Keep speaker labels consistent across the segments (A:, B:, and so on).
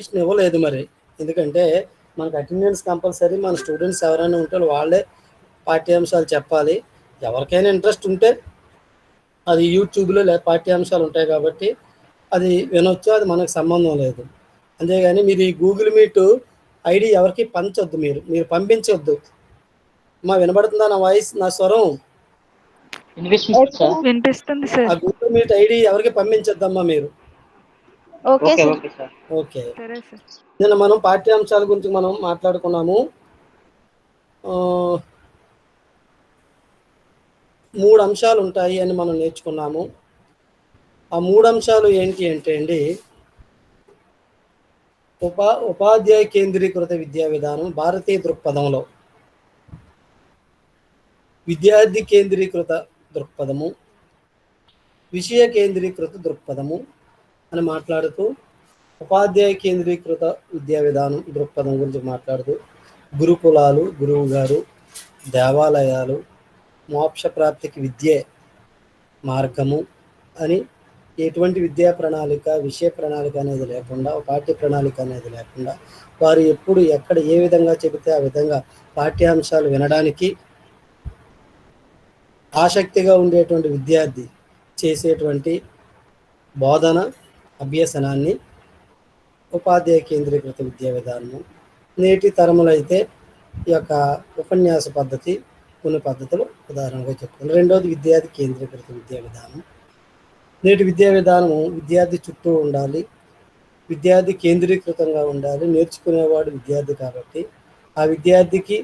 A: Permission ఇవ్వలేదు మరి. ఎందుకంటే మనకు అటెండెన్స్ కంపల్సరీ. మన స్టూడెంట్స్ ఎవరైనా ఉంటే వాళ్ళే పాఠ్యాంశాలు చెప్పాలి. ఎవరికైనా ఇంట్రెస్ట్ ఉంటే అది యూట్యూబ్లో పాఠ్యాంశాలు ఉంటాయి కాబట్టి అది వినొచ్చు, అది మనకు సంబంధం లేదు. అంతేగాని మీరు ఈ గూగుల్ మీట్ ఐడి ఎవరికి పంచొద్దు, మీరు పంపించొద్దు. మా వినబడుతుందా నా వాయిస్, నా స్వరం?
B: వినిపిస్తుంది సార్.
A: ఆ గూగుల్ మీట్ ఐడి ఎవరికి పంపించొద్దమ్మా మీరు.
C: Okay sir.
A: ఓకే.
B: సరే సార్.
A: నిన్న మనం పాఠ్యాంశాల గురించి మనం మాట్లాడుకున్నాము. 3 అంశాలు ఉంటాయి అని మనం నేర్చుకున్నాము. ఆ 3 అంశాలు ఏంటి అంటే అండి, ఉపాధ్యాయ కేంద్రీకృత విద్యా విధానం భారతీయ దృక్పథంలో, విద్యార్థి కేంద్రీకృత దృక్పథము, విషయ కేంద్రీకృత దృక్పథము అని మాట్లాడుతూ, ఉపాధ్యాయ కేంద్రీకృత విద్యా విధానం దృక్పథం గురించి మాట్లాడుతూ, గురుకులాలు, గురువు గారు, దేవాలయాలు, మోక్ష ప్రాప్తికి విద్యే మార్గము అని ఎటువంటి విద్యా ప్రణాళిక, విషయ ప్రణాళిక అనేది లేకుండా, పాఠ్య ప్రణాళిక అనేది లేకుండా, వారు ఎప్పుడు ఎక్కడ ఏ విధంగా చెబితే ఆ విధంగా పాఠ్యాంశాలు వినడానికి ఆసక్తిగా ఉండేటువంటి విద్యార్థి చేసేటువంటి బోధన అభ్యసనాన్ని ఉపాధ్యాయ కేంద్రీకృత విద్యా విధానము. నేటి తరములో అయితే ఈ యొక్క ఉపన్యాస పద్ధతి, కొన్ని పద్ధతులు ఉదాహరణగా చెప్తాను. రెండవది విద్యార్థి కేంద్రీకృత విద్యా విధానం. నేటి విద్యా విధానము విద్యార్థి చుట్టూ ఉండాలి, విద్యార్థి కేంద్రీకృతంగా ఉండాలి. నేర్చుకునేవాడు విద్యార్థి కాబట్టి ఆ విద్యార్థికి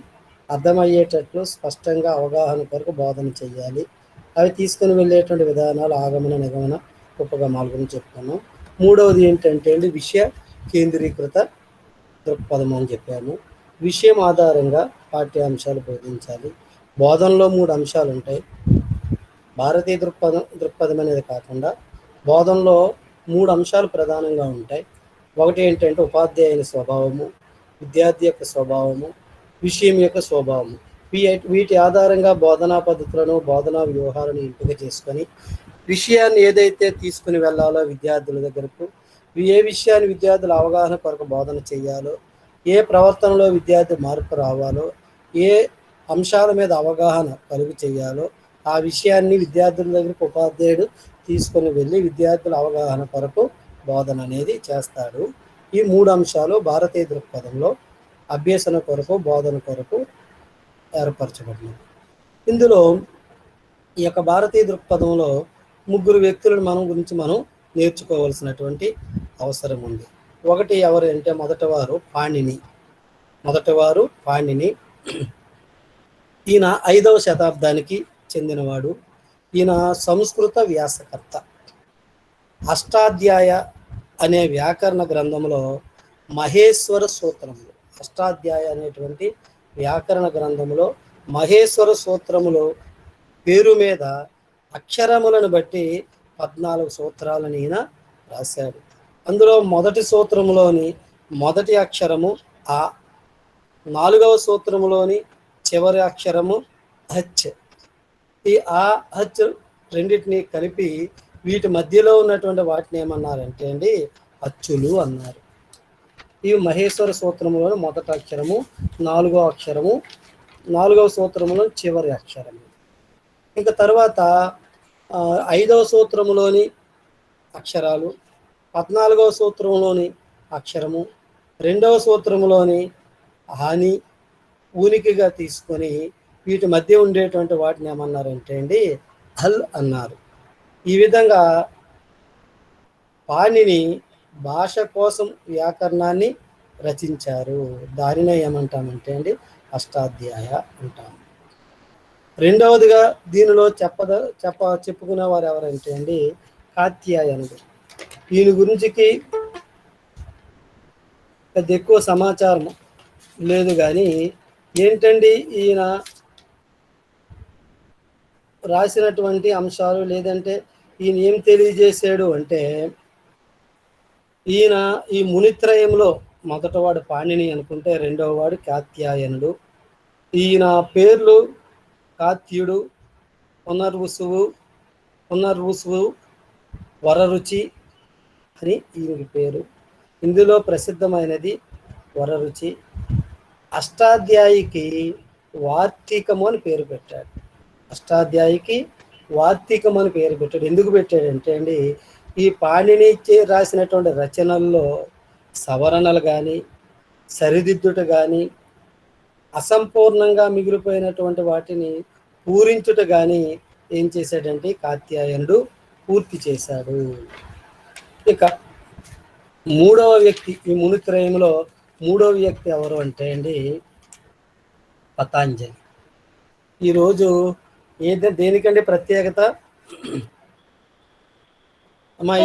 A: అర్థమయ్యేటట్లు స్పష్టంగా అవగాహన కొరకు బోధన చేయాలి. అవి తీసుకుని వెళ్ళేటువంటి విధానాలు ఆగమన, నిగమన, ఉపగమాల గురించి చెప్తాను. మూడవది ఏంటంటే అండి, విషయ కేంద్రీకృత దృక్పథం అని చెప్పాము. విషయం ఆధారంగా పాఠ్యాంశాలు బోధించాలి. బోధనలో 3 అంశాలు ఉంటాయి. భారతీయ దృక్పథం అనేది కాకుండా బోధనలో 3 అంశాలు ప్రధానంగా ఉంటాయి. ఒకటి ఏంటంటే ఉపాధ్యాయుని స్వభావము, విద్యార్థి యొక్క స్వభావము, విషయం యొక్క స్వభావము. వీటి ఆధారంగా బోధనా పద్ధతులను, బోధనా వ్యూహాలను ఎంపిక చేసుకొని విషయాన్ని ఏదైతే తీసుకుని వెళ్ళాలో విద్యార్థుల దగ్గరకు, ఏ విషయాన్ని విద్యార్థుల అవగాహన కొరకు బోధన చేయాలో, ఏ ప్రవర్తనలో విద్యార్థి మార్పు రావాలో, ఏ అంశాల మీద అవగాహన కలుగు చేయాలో ఆ విషయాన్ని విద్యార్థుల దగ్గరకు ఉపాధ్యాయుడు తీసుకొని వెళ్ళి విద్యార్థుల అవగాహన కొరకు బోధన అనేది చేస్తాడు. ఈ 3 అంశాలు భారతీయ దృక్పథంలో అభ్యసన కొరకు, బోధన కొరకు ఏర్పరచబడినవి. ఇందులో ఈ యొక్క భారతీయ దృక్పథంలో 3 వ్యక్తులను మనం నేర్చుకోవాల్సినటువంటి అవసరం ఉంది. ఒకటి ఎవరు అంటే మొదటివారు పాణిని. ఈయన 5వ శతాబ్దానికి చెందినవాడు. ఈయన సంస్కృత వ్యాసకర్త. అష్టాధ్యాయ అనే వ్యాకరణ గ్రంథంలో మహేశ్వర సూత్రములు, అష్టాధ్యాయ అనేటువంటి వ్యాకరణ గ్రంథంలో మహేశ్వర సూత్రములు పేరు మీద అక్షరములను బట్టి 14 సూత్రాలను ఈయన రాశాడు. అందులో మొదటి సూత్రములోని మొదటి అక్షరము ఆ, 4వ సూత్రములోని చివరి అక్షరము హచ్. ఈ ఆ, హచ్ రెండింటినీ కలిపి వీటి మధ్యలో ఉన్నటువంటి వాటిని ఏమన్నారంటే అండి అచ్చులు అన్నారు. ఈ మహేశ్వర సూత్రములోని మొదటి అక్షరము, 4వ అక్షరము, 4వ సూత్రములో చివరి అక్షరము. ఇంకా తర్వాత 5వ సూత్రములోని అక్షరాలు, 14వ సూత్రంలోని అక్షరము, 2వ సూత్రములోని హాని ఊనికిగా తీసుకొని వీటి మధ్య ఉండేటువంటి వాటిని ఏమన్నారంటే అండి హల్ అన్నారు. ఈ విధంగా పాణిని భాష కోసం వ్యాకరణాన్ని రచించారు. దానినే ఏమంటామంటే అండి అష్టాధ్యాయ అంటాము. రెండవదిగా దీనిలో చెప్పుకునేవారు ఎవరంటే అండి కాత్యాయనుడు. ఈయన గురించికి పెద్ద ఎక్కువ సమాచారం లేదు, కానీ ఏంటండి ఈయన రాసినటువంటి అంశాలు, లేదంటే ఈయన ఏం తెలియజేశాడు అంటే, ఈయన ఈ మునిత్రయంలో మొదటవాడు పాణిని అనుకుంటే, రెండవ వాడు కాత్యాయనుడు. ఈయన పేర్లు కాత్యుడు, పునర్వుసువు, వరరుచి అని ఈయనకి పేరు. ఇందులో ప్రసిద్ధమైనది వరరుచి. అష్టాధ్యాయికి వార్తికము అని పేరు పెట్టాడు. అష్టాధ్యాయికి వార్తికం అని పేరు పెట్టాడు. ఎందుకు పెట్టాడంటే అండి, ఈ పాణిని రాసినటువంటి రచనల్లో సవరణలు కానీ, సరిదిద్దుట కానీ, అసంపూర్ణంగా మిగిలిపోయినటువంటి వాటిని పూరించుట కానీ ఏం చేశాడంటే కాత్యాయనుడు పూర్తి చేశాడు. ఇక మూడవ వ్యక్తి, ఈ మునిత్రయంలో మూడవ వ్యక్తి ఎవరు అంటే అండి పతాంజలి. ఈరోజు దేనికండి ప్రత్యేకత అమ్మా?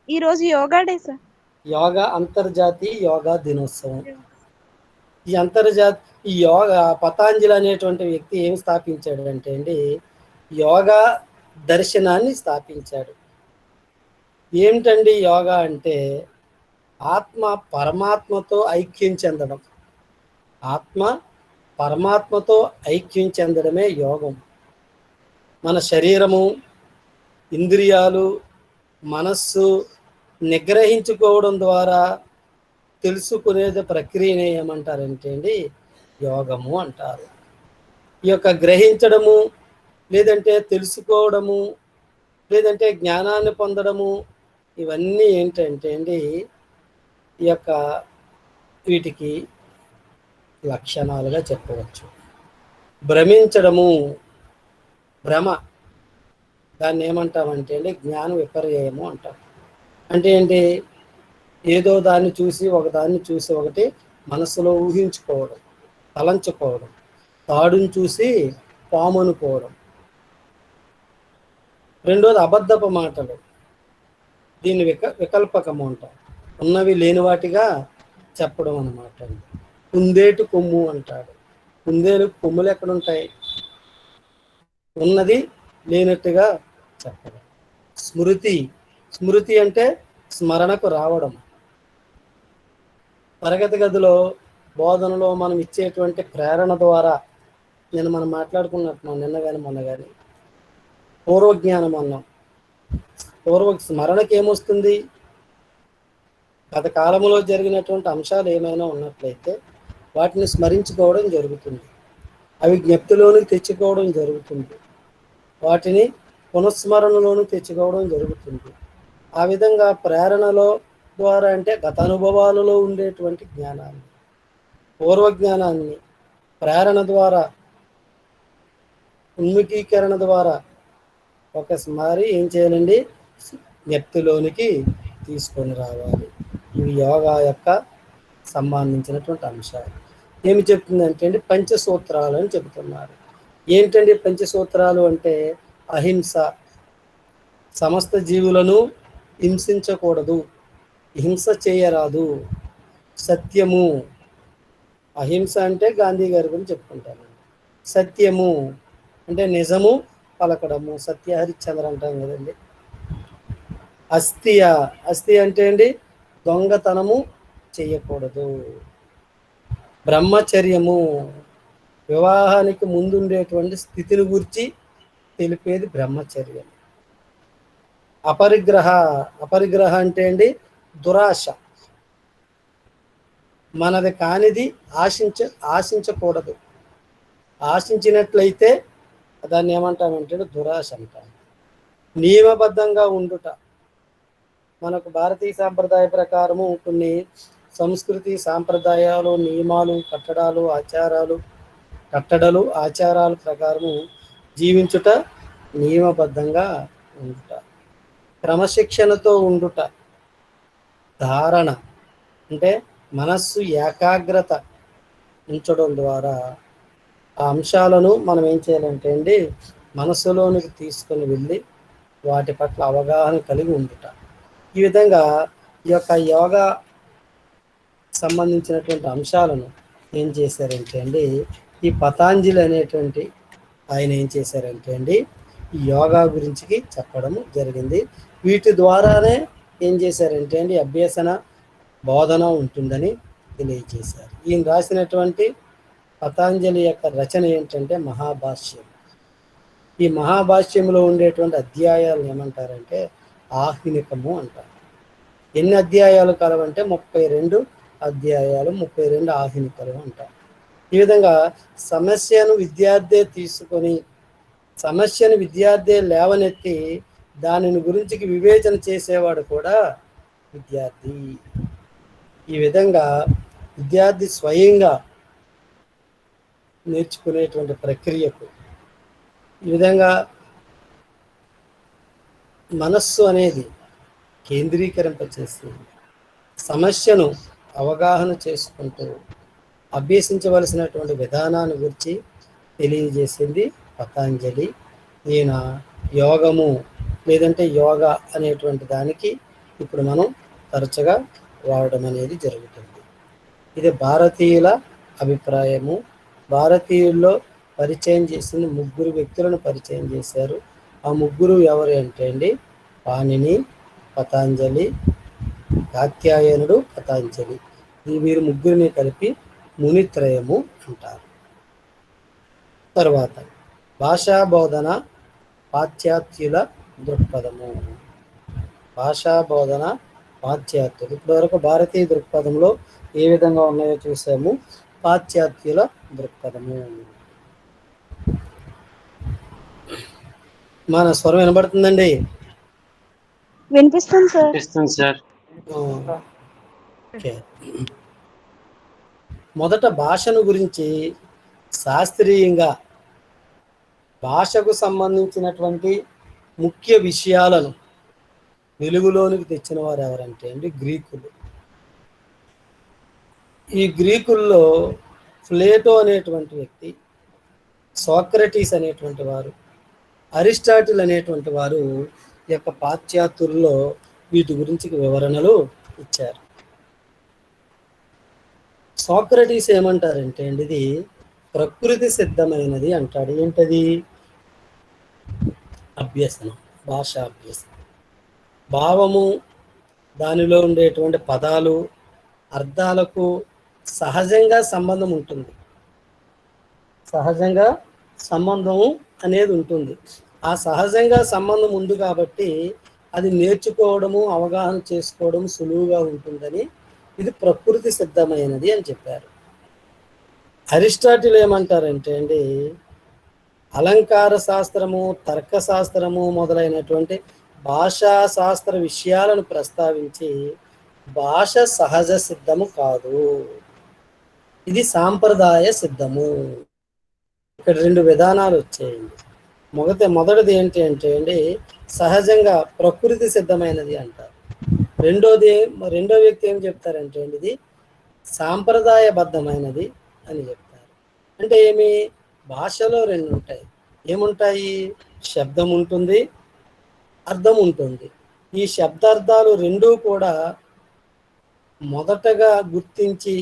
C: ఈరోజు యోగా డే సార్.
A: యోగా అంతర్జాతీయ యోగా దినోత్సవం. ఈ యోగా పతాంజలి అనేటువంటి వ్యక్తి ఏమి స్థాపించాడు అంటే అండి, యోగా దర్శనాన్ని స్థాపించాడు. ఏమిటండి యోగా అంటే? ఆత్మ పరమాత్మతో ఐక్యం చెందడం. ఆత్మ పరమాత్మతో ఐక్యం చెందడమే యోగం. మన శరీరము, ఇంద్రియాలు, మనస్సు నిగ్రహించుకోవడం ద్వారా తెలుసుకునేది ప్రక్రియనే ఏమంటారంటే అండి యోగము అంటారు. ఈ యొక్క గ్రహించడము, లేదంటే తెలుసుకోవడము, లేదంటే జ్ఞానాన్ని పొందడము, ఇవన్నీ ఏంటంటే అండి ఈ యొక్క వీటికి లక్షణాలుగా చెప్పవచ్చు. భ్రమించడము, భ్రమ, దాన్ని ఏమంటామంటే అండి జ్ఞాన విపర్యయము అంటాం. అంటే ఏంటి? ఏదో దాన్ని చూసి ఒకటి మనసులో ఊహించుకోవడం, తలంచుకోవడం, తాడుని చూసి పాము అనుకోవడం. రెండోది అబద్ధపు మాటలు, దీన్ని వికల్పకము అంటాం. ఉన్నవి లేని వాటిగా చెప్పడం అన్నమాట. కుందేటు కొమ్ము అంటాడు. కుందేలు కొమ్ములు ఎక్కడుంటాయి? ఉన్నది లేనట్టుగా చెప్పడం. స్మృతి అంటే స్మరణకు రావడం. తరగతి గదిలో బోధనలో మనం ఇచ్చేటువంటి ప్రేరణ ద్వారా, మనం మాట్లాడుకున్నట్టున్నాం నిన్న కానీ మొన్న కానీ, పూర్వజ్ఞానం అన్నాం. స్మరణకి ఏమొస్తుంది? గత కాలంలో జరిగినటువంటి అంశాలు ఏమైనా ఉన్నట్లయితే వాటిని స్మరించుకోవడం జరుగుతుంది. అవి జ్ఞప్తిలోనికి తెచ్చుకోవడం జరుగుతుంది. వాటిని పునఃస్మరణలోను తెచ్చుకోవడం జరుగుతుంది. ఆ విధంగా ప్రేరణలో ద్వారా అంటే గత అనుభవాలలో ఉండేటువంటి జ్ఞానాన్ని, పూర్వజ్ఞానాన్ని ప్రేరణ ద్వారా, ఉన్ముఖీకరణ ద్వారా ఒకసారి ఏం చేయాలండి? జ్ఞప్తిలోనికి తీసుకొని రావాలి. ఇవి యోగా యొక్క సంబంధించినటువంటి అంశాలు. ఏమి చెప్తుందంటే అండి పంచసూత్రాలు అని చెబుతున్నారు. ఏంటండి పంచసూత్రాలు అంటే? అహింస, సమస్త జీవులను హింసించకూడదు, హింస చేయరాదు. సత్యము, అహింస అంటే గాంధీ గారి గురించి చెప్పుకుంటాను. సత్యము అంటే నిజము పలకడము, సత్య హరిశ్చంద్ర అంటాం కదండి. అస్థి అంటే అండి దొంగతనము చేయకూడదు. బ్రహ్మచర్యము, వివాహానికి ముందుండేటువంటి స్థితిని గురించి తెలిపేది బ్రహ్మచర్యం. అపరిగ్రహ అంటే అండి దురాశ, మనది కానిది ఆశించకూడదు. ఆశించినట్లయితే దాన్ని ఏమంటామంటే దురాశ అంటాం. నియమబద్ధంగా ఉండుట, మనకు భారతీయ సాంప్రదాయ ప్రకారము కొన్ని సంస్కృతి సాంప్రదాయాలు, నియమాలు, కట్టడలు ఆచారాల ప్రకారము జీవించుట, నియమబద్ధంగా ఉండుట, క్రమశిక్షణతో ఉండుట. ధారణ అంటే మనస్సు ఏకాగ్రత ఉంచడం ద్వారా ఆ అంశాలను మనం ఏం చేయాలంటే అండి మనస్సులోనికి తీసుకొని వెళ్ళి వాటి పట్ల అవగాహన కలిగి ఉండుట. ఈ విధంగా ఈ యొక్క యోగా సంబంధించినటువంటి అంశాలను ఏం చేశారంటే అండి ఈ పతాంజలి అనేటువంటి ఆయన ఏం చేశారంటే అండి ఈ యోగా గురించి చెప్పడం జరిగింది. వీటి ద్వారానే ఏం చేశారంటే అండి అభ్యసన బోధన ఉంటుందని తెలియజేశారు. ఈయన రాసినటువంటి పతాంజలి యొక్క రచన ఏంటంటే మహాభాష్యం. ఈ మహాభాష్యంలో ఉండేటువంటి అధ్యాయాలను ఏమంటారంటే ఆహ్నికము అంటారు. ఎన్ని అధ్యాయాలు కలవంటే 32 అధ్యాయాలు, 32 ఆహునికలు అంటారు. ఈ విధంగా సమస్యను విద్యార్థి లేవనెత్తి దానిని గురించి వివేచన చేసేవాడు కూడా విద్యార్థి. ఈ విధంగా విద్యార్థి స్వయంగా నేర్చుకునేటువంటి ప్రక్రియకు ఈ విధంగా మనస్సు అనేది కేంద్రీకరింపచేసి సమస్యను అవగాహన చేసుకుంటూ అభ్యసించవలసినటువంటి విధానాన్ని గురించి తెలియజేసింది పతాంజలి. ఈయన యోగము లేదంటే యోగా అనేటువంటి దానికి ఇప్పుడు మనం తరచుగా వాడడం అనేది జరుగుతుంది. ఇది భారతీయుల అభిప్రాయము. భారతీయుల్లో పరిచయం చేసింది 3 వ్యక్తులను పరిచయం చేశారు. ఆ 3 ఎవరు అంటే అండి, పాణిని, పతాంజలి, కాత్యాయనుడు, పతాంజలి. ఈ వీరు 3 కలిపి మునిత్రయము అంటారు. తర్వాత భాషా బోధన పాశ్చాత్యుల దృక్పథము. భాషా బోధన పాశ్చాత్యులు. ఇప్పటివరకు భారతీయ దృక్పథంలో ఏ విధంగా ఉన్నాయో చూసాము. పాశ్చాత్యుల దృక్పథము. మన స్వరం వినబడుతుందండి?
C: వినిపిస్తుంది సార్.
A: ఓకే. మొదట భాషను గురించి శాస్త్రీయంగా భాషకు సంబంధించినటువంటి ముఖ్య విషయాలను వెలుగులోనికి తెచ్చిన వారు ఎవరంటే అండి, గ్రీకులు. ఈ గ్రీకుల్లో ప్లేటో అనేటువంటి వ్యక్తి, సోక్రటీస్ అనేటువంటి వారు, అరిస్టాటిల్ అనేటువంటి వారు ఈ యొక్క పాశ్చాత్యుల్లో వీటి గురించి వివరణలు ఇచ్చారు. సోక్రటీస్ ఏమంటారంటే అండి, ఇది ప్రకృతి సిద్ధమైనది అంటాడు. ఏంటది? అభ్యసనం, భాషా అభ్యసనం. భావము, దానిలో ఉండేటువంటి పదాలు, అర్థాలకు సహజంగా సంబంధం ఉంటుంది. సహజంగా సంబంధం అనేది ఉంటుంది. ఆ సహజంగా సంబంధం ఉంది కాబట్టి అది నేర్చుకోవడము, అవగాహన చేసుకోవడం సులువుగా ఉంటుందని ఇది ప్రకృతి సిద్ధమైనది అని చెప్పారు. అరిస్టాటిల్ ఏమంటారంటే అండి, అలంకార శాస్త్రము, తర్కశాస్త్రము మొదలైనటువంటి భాషా శాస్త్ర విషయాలను ప్రస్తావించి భాష సహజ సిద్ధము కాదు, ఇది సాంప్రదాయ సిద్ధము. ఇక్కడ 2 విధానాలు వచ్చాయండి. మొదటిది ఏంటి అంటే అండి, సహజంగా ప్రకృతి సిద్ధమైనది అంటారు. రెండో వ్యక్తి ఏం చెప్తారంటే అండి, ఇది సాంప్రదాయబద్ధమైనది అని చెప్తారు. అంటే ఏమి? భాషలో 2 ఉంటాయి. ఏముంటాయి? శబ్దం ఉంటుంది, అర్థం ఉంటుంది. ఈ శబ్దార్థాలు 2 కూడా మొదటగా గుర్తించి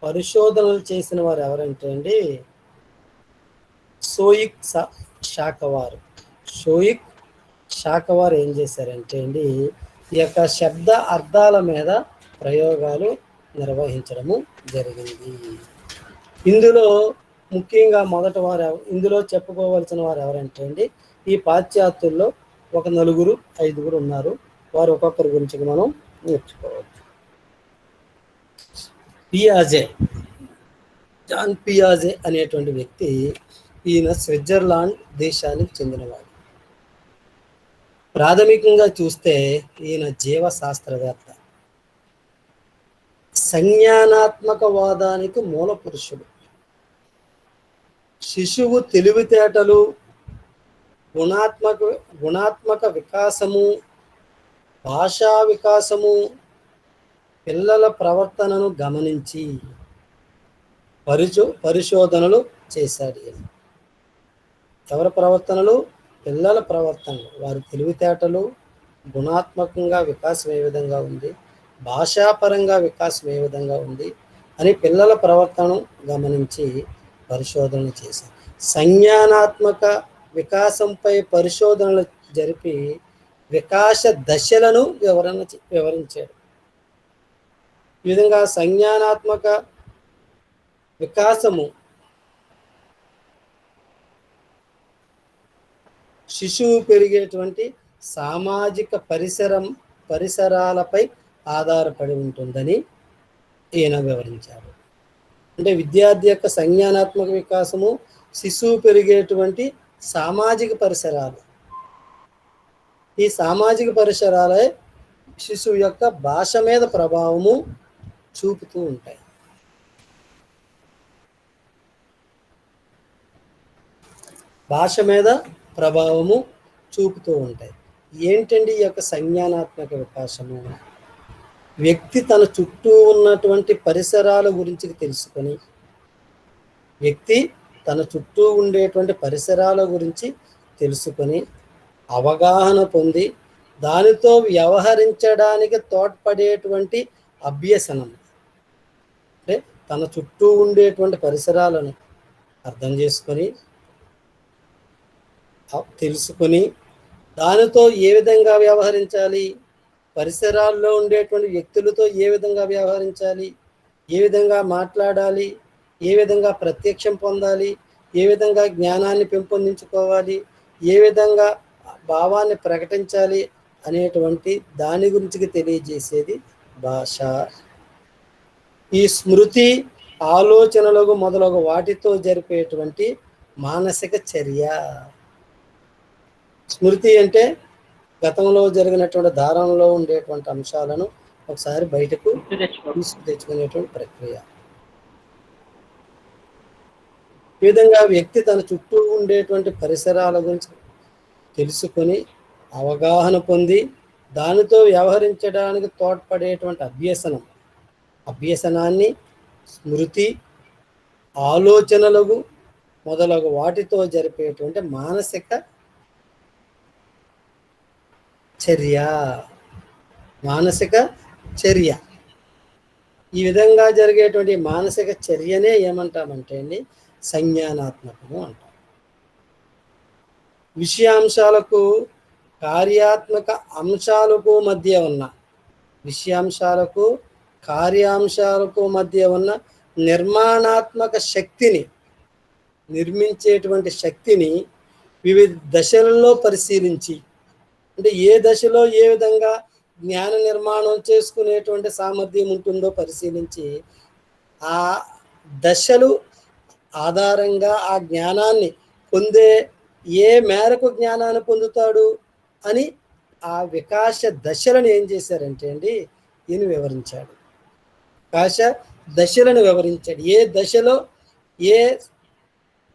A: పరిశోధనలు చేసిన వారు ఎవరంటే అండి, షోయిక్ శాఖవారు ఏం చేశారంటే అండి, ఈ యొక్క శబ్ద అర్థాల మీద ప్రయోగాలు నిర్వహించడము జరిగింది. ఇందులో ముఖ్యంగా ఇందులో చెప్పుకోవాల్సిన వారు ఎవరంటే అండి, ఈ పాశ్చాత్యుల్లో ఒక 4-5 ఉన్నారు. వారు ఒక్కొక్కరి గురించి మనం నేర్చుకోవచ్చు. జాన్ పియాజే అనేటువంటి వ్యక్తి, ఈయన స్విట్జర్లాండ్ దేశానికి చెందినవాడు. ప్రాథమికంగా చూస్తే ఈయన జీవశాస్త్రవేత్త, సంజ్ఞానాత్మక వాదానికి మూల పురుషుడు. శిశువు తెలివితేటలు, గుణాత్మక వికాసము, భాషా వికాసము, పిల్లల ప్రవర్తనను గమనించి పరిశోధనలు చేశాడు. ఎవరి ప్రవర్తనలు? పిల్లల ప్రవర్తనలు. వారి తెలివితేటలు, గుణాత్మకంగా వికాసం ఏ విధంగా ఉంది, భాషాపరంగా వికాసం ఏ విధంగా ఉంది అని పిల్లల ప్రవర్తనను గమనించి పరిశోధనలు చేశారు. సంజ్ఞానాత్మక వికాసంపై పరిశోధనలు జరిపి వికాస దశలను వివరించాడు. ఈ విధంగా సంజ్ఞానాత్మక వికాసము శిశువు పెరిగేటువంటి సామాజిక పరిసరం పరిసరాలపై ఆధారపడి ఉంటుందని ఈయన వివరించారు. అంటే విద్యార్థి యొక్క సంజ్ఞానాత్మక వికాసము శిశువు పెరిగేటువంటి సామాజిక పరిసరాలు. ఈ సామాజిక పరిసరాలే శిశువు యొక్క భాష మీద ప్రభావము చూపుతూ ఉంటాయి. భాష మీద ప్రభావము చూపుతూ ఉంటాయి. ఏంటండి ఈ యొక్క సంజ్ఞానాత్మక వికాసము? వ్యక్తి తన చుట్టూ ఉన్నటువంటి పరిసరాల గురించి తెలుసుకొని, వ్యక్తి తన చుట్టూ ఉండేటువంటి పరిసరాల గురించి తెలుసుకొని అవగాహన పొంది దానితో వ్యవహరించడానికి తోడ్పడేటువంటి అభ్యసనం. అంటే తన చుట్టూ ఉండేటువంటి పరిసరాలను అర్థం చేసుకొని తెలుసుకొని దానితో ఏ విధంగా వ్యవహరించాలి, పరిసరాల్లో ఉండేటువంటి వ్యక్తులతో ఏ విధంగా వ్యవహరించాలి, ఏ విధంగా మాట్లాడాలి, ఏ విధంగా ప్రత్యక్షం పొందాలి, ఏ విధంగా జ్ఞానాన్ని పెంపొందించుకోవాలి, ఏ విధంగా భావాన్ని ప్రకటించాలి అనేటువంటి దాని గురించి తెలియజేసేది భాష. ఈ స్మృతి, ఆలోచనలకు మొదలగు వాటితో జరిపేటువంటి మానసిక చర్య. స్మృతి అంటే గతంలో జరిగినటువంటి ధారణలో ఉండేటువంటి అంశాలను ఒకసారి బయటకు తీసుకు తెచ్చుకునేటువంటి ప్రక్రియ. ఈ విధంగా వ్యక్తి తన చుట్టూ ఉండేటువంటి పరిసరాల గురించి తెలుసుకొని అవగాహన పొంది దానితో వ్యవహరించడానికి తోడ్పడేటువంటి అభ్యసనాన్ని స్మృతి, ఆలోచనలకు మొదలగు వాటితో జరిపేటువంటి మానసిక చర్య. ఈ విధంగా జరిగేటువంటి మానసిక చర్యనే ఏమంటామంటే అండి సంజ్ఞానాత్మకము అంటాం. విషయాంశాలకు కార్యాత్మక అంశాలకు మధ్య ఉన్న నిర్మాణాత్మక శక్తిని, నిర్మించేటువంటి శక్తిని వివిధ దశలలో పరిశీలించి, అంటే ఏ దశలో ఏ విధంగా జ్ఞాన నిర్మాణం చేసుకునేటువంటి సామర్థ్యం ఉంటుందో పరిశీలించి ఆ దశలు ఆధారంగా ఆ జ్ఞానాన్ని పొందే ఏ మేరకు జ్ఞానాన్ని పొందుతాడు అని ఆ వికాస దశలను ఏం చేశారంటే అండి ఈయన వివరించాడు. వికాస దశలను వివరించాడు. ఏ దశలో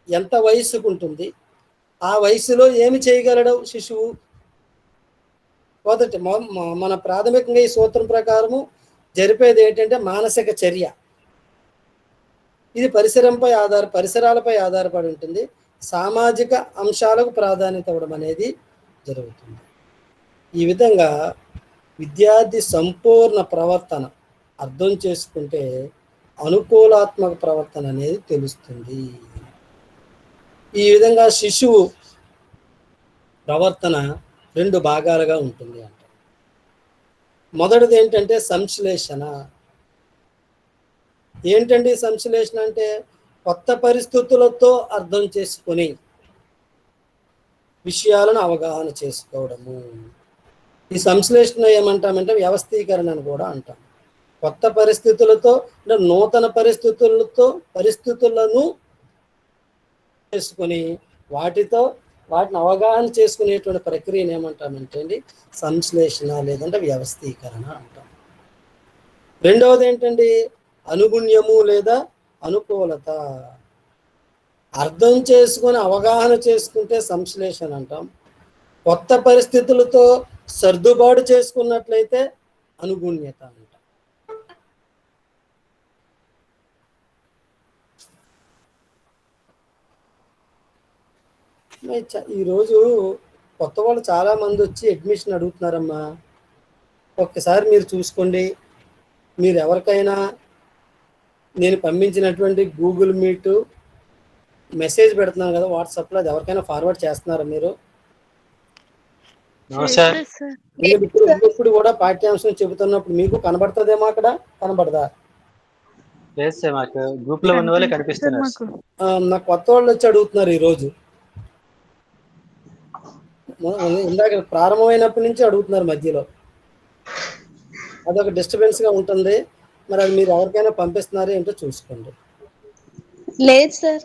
A: ఎంత వయసుకు ఉంటుంది, ఆ వయసులో ఏమి చేయగలడు శిశువు. మొదటి మన ప్రాథమికంగా ఈ సూత్రం ప్రకారము జరిపేది ఏంటంటే మానసిక చర్య. ఇది పరిసరాలపై ఆధారపడి ఉంటుంది. సామాజిక అంశాలకు ప్రాధాన్యత ఇవ్వడం అనేది జరుగుతుంది. ఈ విధంగా విద్యార్థి సంపూర్ణ ప్రవర్తన అర్థం చేసుకుంటే అనుకూలాత్మక ప్రవర్తన అనేది తెలుస్తుంది. ఈ విధంగా శిశువు ప్రవర్తన 2 భాగాలుగా ఉంటుంది అంట. మొదటిది ఏంటంటే సంశ్లేషణ. ఏంటండి సంశ్లేషణ అంటే కొత్త పరిస్థితులతో అర్థం చేసుకొని విషయాలను అవగాహన చేసుకోవడము. ఈ సంశ్లేషణ ఏమంటామంటే వ్యవస్థీకరణ అని కూడా అంటాం. కొత్త పరిస్థితులతో అంటే నూతన పరిస్థితులను చేసుకొని వాటిని అవగాహన చేసుకునేటువంటి ప్రక్రియను ఏమంటామంటే అండి సంశ్లేషణ లేదంటే వ్యవస్థీకరణ అంటాం. రెండవది ఏంటండి అనుగుణ్యము లేదా అనుకూలత. అర్థం చేసుకొని అవగాహన చేసుకుంటే సంశ్లేషణ అంటాం. కొత్త పరిస్థితులతో సర్దుబాటు చేసుకున్నట్లయితే అనుగుణ్యత అంటాం. ఈరోజు కొత్త వాళ్ళు చాలామంది వచ్చి అడ్మిషన్ అడుగుతున్నారమ్మా. ఒక్కసారి మీరు చూసుకోండి. మీరు ఎవరికైనా నేను పంపించినటువంటి గూగుల్ మీట్ మెసేజ్ పెడుతున్నాను కదా వాట్సాప్లో, అది ఎవరికైనా ఫార్వర్డ్ చేస్తున్నారా మీరు? ఇప్పుడు కూడా పాఠ్యాంశం చెబుతున్నప్పుడు మీకు కనబడుతుందేమో అక్కడ? కనబడదా? నాకు కొత్త వాళ్ళు వచ్చి అడుగుతున్నారు ఈరోజు. ఇందాక ప్రారంభమైనప్పటి నుంచి అడుగుతున్నారు మధ్యలో. అదొక డిస్టర్బెన్స్గా ఉంటుంది. మరి అది మీరు ఎవరికైనా పంపిస్తున్నారో ఏంటో చూసుకోండి.
C: లేదు సార్.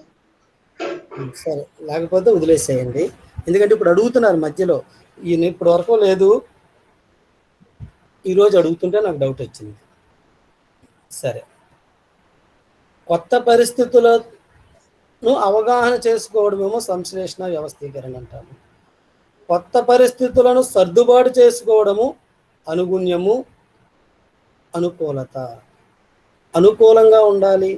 A: సరే, లేకపోతే వదిలేసేయండి. ఎందుకంటే ఇప్పుడు అడుగుతున్నారు మధ్యలో, ఈయన ఇప్పటి వరకు లేదు, ఈరోజు అడుగుతుంటే నాకు డౌట్ వచ్చింది. సరే, కొత్త పరిస్థితులను అవగాహన చేసుకోవడమేమో సంశ్లేషణ వ్యవస్థీకరణ అంటాము. కొత్త పరిస్థితులను సర్దుబాటు చేసుకోవడము అనుగుణ్యము, అనుకూలత. అనుకూలంగా ఉండాలి,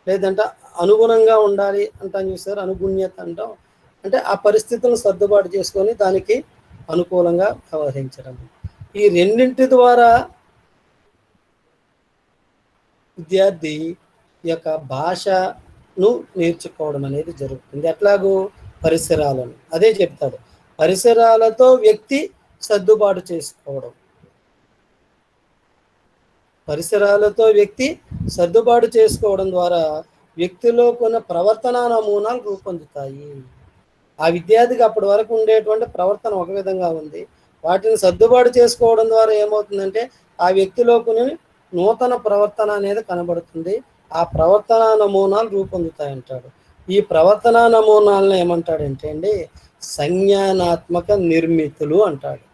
A: లేదంటే అనుగుణంగా ఉండాలి అంటాం చూసారు. అనుగుణ్యత అంటాం అంటే ఆ పరిస్థితులను సర్దుబాటు చేసుకొని దానికి అనుకూలంగా వ్యవహరించడం. ఈ రెండింటి ద్వారా విద్యార్థి యొక్క భాషను నేర్చుకోవడం అనేది జరుగుతుంది. ఎట్లాగూ పరిసరాలను అదే చెప్తాడు, పరిసరాలతో వ్యక్తి సర్దుబాటు చేసుకోవడం. పరిసరాలతో వ్యక్తి సర్దుబాటు చేసుకోవడం ద్వారా వ్యక్తిలో కొన్ని ప్రవర్తన నమూనాలు రూపొందుతాయి. ఆ విద్యార్థికి అప్పటి వరకు ఉండేటువంటి ప్రవర్తన ఒక విధంగా ఉంది, వాటిని సర్దుబాటు చేసుకోవడం ద్వారా ఏమవుతుందంటే ఆ వ్యక్తిలో కొన్ని నూతన ప్రవర్తన అనేది కనబడుతుంది. ఆ ప్రవర్తన నమూనాలు రూపొందుతాయి అంటాడు. ఈ ప్రవర్తన నమూనాలను ఏమంటాడంటే అండి, సంజ్ఞానాత్మక నిర్మితులు అంటాడు.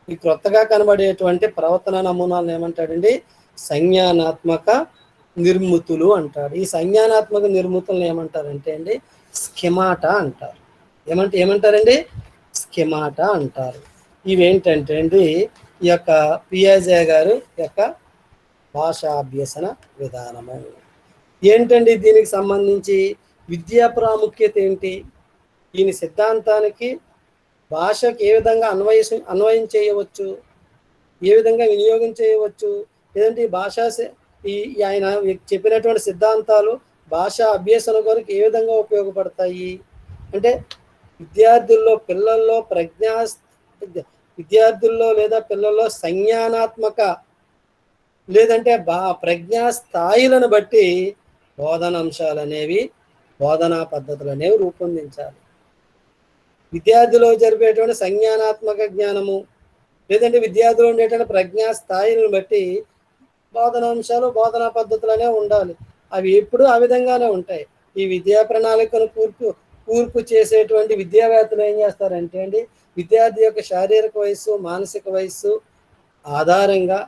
A: ఈ క్రొత్తగా కనబడేటువంటి ప్రవర్తన నమూనాలను ఏమంటాడండి, సంజ్ఞానాత్మక నిర్మితులు అంటాడు. ఈ సంజ్ఞానాత్మక నిర్మితులను ఏమంటారంటే అండి, స్కెమాటా అంటారు. ఏమంటారండి, స్కెమాటా అంటారు. ఇవేంటంటే అండి ఈ యొక్క పియాజే గారు యొక్క భాషాభ్యసన విధానము. ఏంటండి దీనికి సంబంధించి విద్యా ప్రాముఖ్యత ఏంటి, దీని సిద్ధాంతానికి భాషకు ఏ విధంగా అన్వయం చేయవచ్చు, ఏ విధంగా వినియోగం చేయవచ్చు, లేదంటే ఈ భాషా ఈ ఆయన చెప్పినటువంటి సిద్ధాంతాలు భాషా అభ్యసన కొరకు ఏ విధంగా ఉపయోగపడతాయి అంటే విద్యార్థుల్లో విద్యార్థుల్లో లేదా పిల్లల్లో సంజ్ఞానాత్మక లేదంటే ప్రజ్ఞా స్థాయిలను బట్టి బోధనాంశాలు అనేవి, బోధనా పద్ధతులు అనేవి రూపొందించాలి. విద్యార్థిలో జరిపేటువంటి సంజ్ఞానాత్మక జ్ఞానము లేదంటే విద్యార్థులు ఉండేటువంటి ప్రజ్ఞా స్థాయిలను బట్టి బోధనాంశాలు, బోధనా పద్ధతులు అనేవి ఉండాలి. అవి ఎప్పుడు ఆ విధంగానే ఉంటాయి. ఈ విద్యా ప్రణాళికను కూర్పు చేసేటువంటి విద్యావేత్తలు ఏం చేస్తారంటే అండి, విద్యార్థి యొక్క శారీరక వయస్సు, మానసిక వయస్సు ఆధారంగా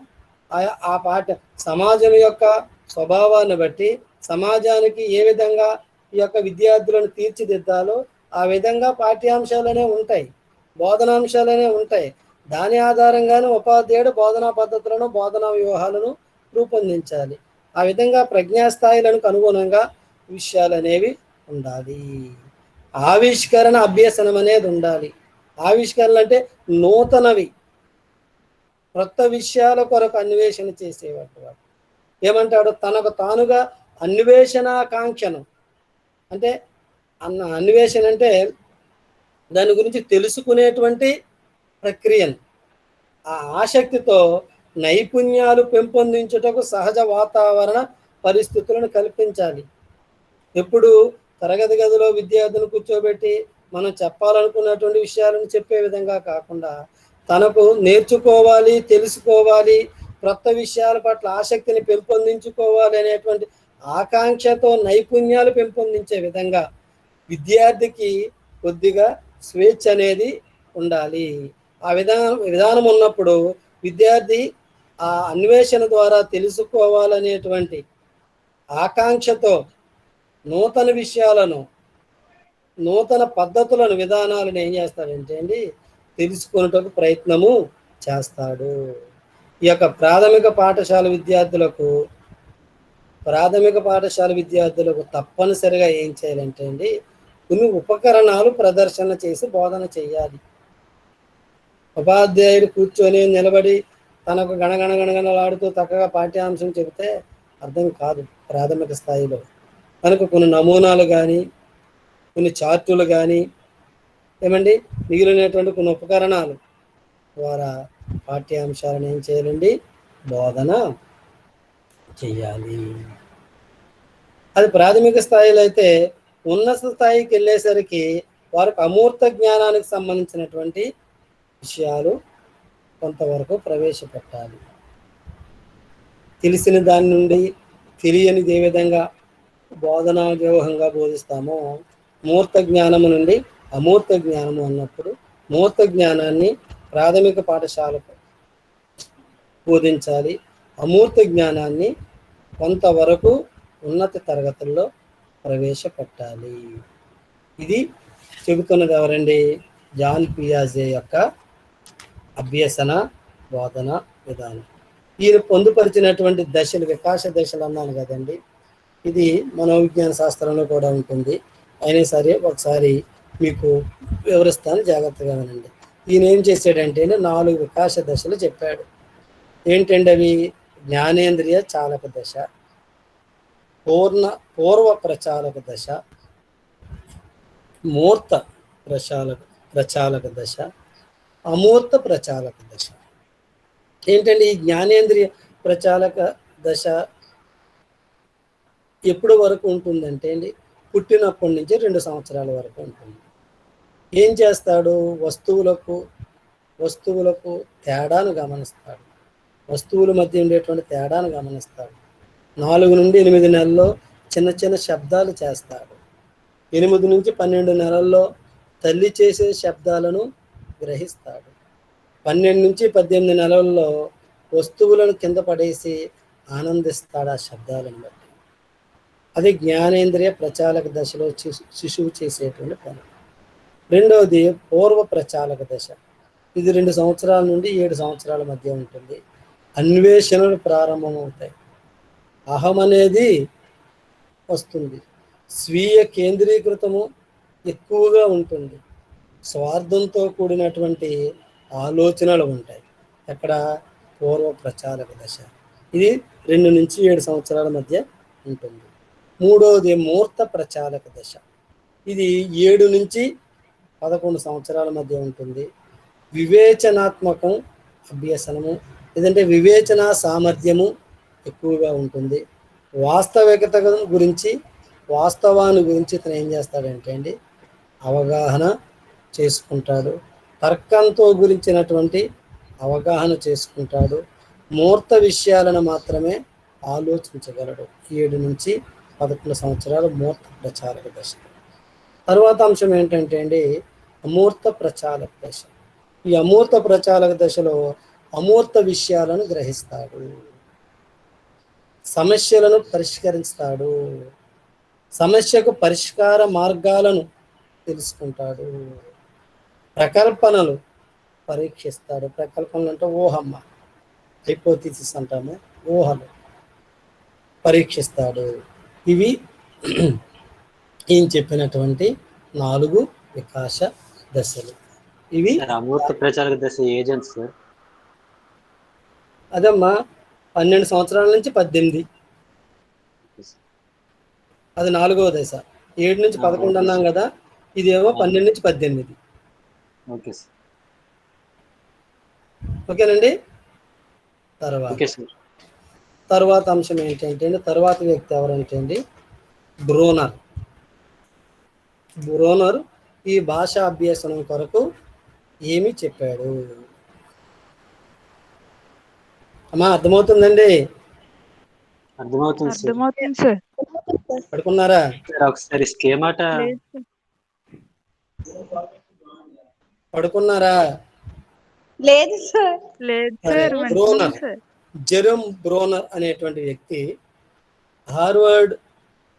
A: ఆ పాఠ సమాజం యొక్క స్వభావాన్ని బట్టి సమాజానికి ఏ విధంగా ఈ యొక్క విద్యార్థులను తీర్చిదిద్దాలో ఆ విధంగా పాఠ్యాంశాలనే ఉంటాయి, బోధనాంశాలనే ఉంటాయి. దాని ఆధారంగానే ఉపాధ్యాయుడు బోధనా పద్ధతులను, బోధనా వ్యూహాలను రూపొందించాలి. ఆ విధంగా ప్రజ్ఞాస్థాయిలకు అనుగుణంగా విషయాలు అనేవి ఉండాలి. ఆవిష్కరణ అభ్యసనం అనేది ఉండాలి. ఆవిష్కరణలు అంటే నూతనవి, కొత్త విషయాల కొరకు అన్వేషణ చేసేవాడు. ఏమంటాడు, తనకు తానుగా అన్వేషణాకాంక్షను అంటే అన్వేషణ అంటే దాని గురించి తెలుసుకునేటువంటి ప్రక్రియను, ఆ ఆసక్తితో నైపుణ్యాలు పెంపొందించుటకు సహజ వాతావరణ పరిస్థితులను కల్పించాలి. ఎప్పుడు తరగతి గదిలో విద్యార్థులను కూర్చోబెట్టి మనం చెప్పాలనుకున్నటువంటి విషయాలను చెప్పే విధంగా కాకుండా తనకు నేర్చుకోవాలి, తెలుసుకోవాలి, క్రొత్త విషయాల పట్ల ఆసక్తిని పెంపొందించుకోవాలి అనేటువంటి ఆకాంక్షతో నైపుణ్యాలు పెంపొందించే విధంగా విద్యార్థికి కొద్దిగా స్వేచ్ఛ అనేది ఉండాలి. ఆ విధానం ఉన్నప్పుడు విద్యార్థి ఆ అన్వేషణ ద్వారా తెలుసుకోవాలనేటువంటి ఆకాంక్షతో నూతన విషయాలను, నూతన పద్ధతులను, విధానాలను ఏం చేస్తాడంటే అండి తెలుసుకునేటకు ప్రయత్నము చేస్తాడు. ఈ యొక్క ప్రాథమిక పాఠశాల విద్యార్థులకు తప్పనిసరిగా ఏం చేయాలంటే అండి కొన్ని ఉపకరణాలు ప్రదర్శన చేసి బోధన చేయాలి. ఉపాధ్యాయుడు కూర్చొని నిలబడి తనకు గణగణలాడుతూ చక్కగా పాఠ్యాంశం చెబితే అర్థం కాదు. ప్రాథమిక స్థాయిలో మనకు కొన్ని నమూనాలు కానీ, కొన్ని చార్టులు కానీ మిగిలినటువంటి కొన్ని ఉపకరణాలు ద్వారా పాఠ్యాంశాలను ఏం చేయాలండి, బోధన చెయ్యాలి. అది ప్రాథమిక స్థాయిలో అయితే ఉన్నత స్థాయికి వెళ్ళేసరికి వారికి అమూర్త జ్ఞానానికి సంబంధించినటువంటి విషయాలు కొంతవరకు ప్రవేశపెట్టాలి. తెలిసిన దాని నుండి తెలియనిది ఏ విధంగా బోధనా వ్యూహంగా బోధిస్తామో, మూర్త జ్ఞానము నుండి అమూర్త జ్ఞానము అన్నప్పుడు మూర్త జ్ఞానాన్ని ప్రాథమిక పాఠశాలకు బోధించాలి, అమూర్త జ్ఞానాన్ని కొంతవరకు ఉన్నత తరగతుల్లో ప్రవేశపెట్టాలి. ఇది చెబుతున్నది ఎవరండి? జాన్ పియాజే యొక్క అభ్యసన బోధన విధానం. ఈయన పొందుపరిచినటువంటి దశలు, వికాస దశలు అన్నాను కదండి, ఇది మనోవిజ్ఞాన శాస్త్రంలో కూడా ఉంటుంది. అయినా సరే ఒకసారి మీకు వివరిస్తాను, జాగ్రత్తగా వినండి. ఈయన ఏం చేశాడంటే 4 వికాస దశలు చెప్పాడు. ఏంటండి అవి? జ్ఞానేంద్రియ చాలక దశ, పూర్వ ప్రచాలక దశ, మూర్త ప్రచాలక దశ, అమూర్త ప్రచాలక దశ. ఏంటండి ఈ జ్ఞానేంద్రియ ప్రచాలక దశ ఎప్పటి వరకు ఉంటుందంటే అండి, పుట్టినప్పటి నుంచి 2 సంవత్సరాల వరకు ఉంటుంది. ఏం చేస్తాడు? వస్తువులకు తేడాను గమనిస్తాడు, వస్తువుల మధ్య ఉండేటువంటి తేడాను గమనిస్తాడు. 4 నుండి 8 నెలల్లో చిన్న చిన్న శబ్దాలు చేస్తాడు. 8 నుంచి 12 నెలల్లో తల్లి చేసే శబ్దాలను గ్రహిస్తాడు. 12 నుంచి 18 నెలల్లో వస్తువులను కింద పడేసి ఆనందిస్తాడు ఆ శబ్దాలను బట్టి. అది జ్ఞానేంద్రియ ప్రచాలక దశలో శిశువు చేసేటువంటి పని. రెండవది పూర్వ ప్రచాలక దశ. ఇది 2 సంవత్సరాల నుండి 7 సంవత్సరాల మధ్య ఉంటుంది. అన్వేషణలు ప్రారంభమవుతాయి, అహం అనేది వస్తుంది, స్వీయ కేంద్రీకృతము ఎక్కువగా ఉంటుంది, స్వార్థంతో కూడినటువంటి ఆలోచనలు ఉంటాయి. అక్కడ పూర్వ ప్రచాలక దశ. ఇది 2 నుంచి 7 సంవత్సరాల మధ్య ఉంటుంది. మూడవది మూర్త ప్రచాలక దశ. ఇది 7 నుంచి 11 సంవత్సరాల మధ్య ఉంటుంది. వివేచనాత్మకం అభ్యసనము, లేదంటే వివేచన సామర్థ్యము ఎక్కువగా ఉంటుంది. వాస్తవికత గురించి, వాస్తవాన్ని గురించి ఇతను ఏం చేస్తాడంటే అండి, అవగాహన చేసుకుంటాడు. తర్కంతో గురించినటువంటి అవగాహన చేసుకుంటాడు. మూర్త విషయాలను మాత్రమే ఆలోచించగలడు. 7 నుంచి 11 సంవత్సరాలు మూర్త ప్రచాలక దశ. తర్వాత అంశం ఏంటంటే అండి, అమూర్త ప్రచాలక దశ. ఈ అమూర్త ప్రచాలక దశలో అమూర్త విషయాలను గ్రహిస్తాడు, సమస్యలను పరిష్కరిస్తాడు, సమస్యకు పరిష్కార మార్గాలను తెలుసుకుంటాడు, ప్రకల్పనలు పరీక్షిస్తాడు. ప్రకల్పనలు అంటే ఊహమ్మ, హైపోథిసిస్ అంటాము, ఊహలు పరీక్షిస్తాడు. ఇవి ఈయన చెప్పినటువంటి 4 వికాస దశలు. ఇవి
B: అమూర్త ప్రచారక దశ ఏజెంట్ సార్.
A: అదమ్మా 12 సంవత్సరాల నుంచి 18, అది 4వ దశ. 7 నుంచి 11 అన్నాం కదా, ఇదేమో 12 నుంచి 18.
B: Okay sir.
A: ఓకేనండి. తర్వాత అంశం ఏంటంటే, తర్వాత వ్యక్తి ఎవరంటే అండి, బ్రోనర్ ఈ భాషా అభ్యసనం కొరకు ఏమి చెప్పాడు? అమ్మా అర్థమవుతుందండి?
B: అర్థమవుతుంది సార్.
A: పడుకున్నారా?
B: ఒకసారి స్కీమాట
A: పడుకున్నారా?
C: లేదు సార్.
A: జెరోమ్ బ్రోనర్ అనేటువంటి వ్యక్తి హార్వర్డ్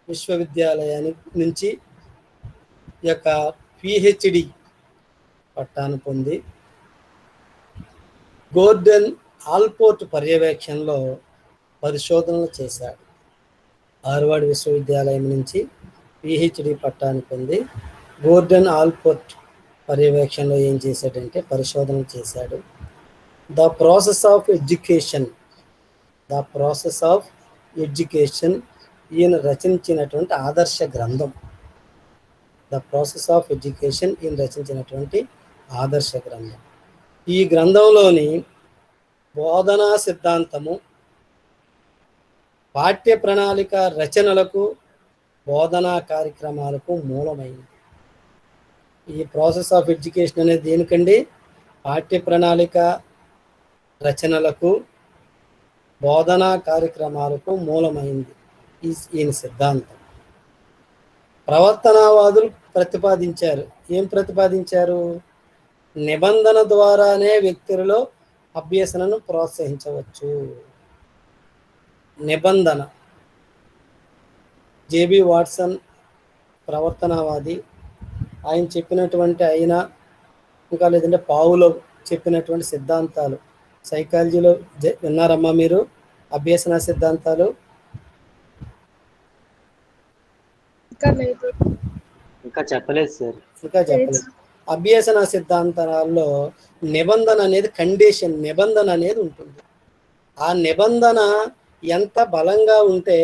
A: విశ్వవిద్యాలయానికి నుంచి యొక్క పిహెచ్డి పట్టాను పొంది గోర్డన్ ఆల్పోర్ట్ పర్యవేక్షణలో పరిశోధనలు చేశాడు. హార్వర్డ్ విశ్వవిద్యాలయం నుంచి పిహెచ్డి పట్టాను పొంది గోర్డన్ ఆల్పోర్ట్ పర్యవేక్షణలో ఏం చేశాడంటే పరిశోధనలు చేశాడు. ద ప్రాసెస్ ఆఫ్ ఎడ్యుకేషన్ ఈయన రచించినటువంటి ఆదర్శ గ్రంథం. ద ప్రాసెస్ ఆఫ్ ఎడ్యుకేషన్ ఈయన రచించినటువంటి ఆదర్శ గ్రంథం. ఈ గ్రంథంలోని బోధనా సిద్ధాంతము పాఠ్య ప్రణాళిక రచనలకు, బోధనా కార్యక్రమాలకు మూలమైంది. ఈ ప్రాసెస్ ఆఫ్ ఎడ్యుకేషన్ అనేది దేనికండి? పాఠ్య ప్రణాళిక రచనలకు, బోధనా కార్యక్రమాలకు మూలమైంది ఈయన సిద్ధాంతం. ప్రవర్తనవాదులు ప్రతిపాదించారు. ఏం ప్రతిపాదించారు? నిబంధన ద్వారానే వ్యక్తులలో అభ్యసనను ప్రోత్సహించవచ్చు. నిబంధన. జేబి వాట్సన్ ప్రవర్తనవాది. ఆయన చెప్పినటువంటి ఇంకా లేదంటే పావులో చెప్పినటువంటి సిద్ధాంతాలు సైకాలజీలో విన్నారమ్మా మీరు? అభ్యసన సిద్ధాంతాలు
B: ఇంకా చెప్పలేదు సార్.
A: ఇంకా చెప్పలేదు. అభ్యసన సిద్ధాంతాల్లో నిబంధన అనేది కండిషన్, నిబంధన అనేది ఉంటుంది. ఆ నిబంధన ఎంత బలంగా ఉంటే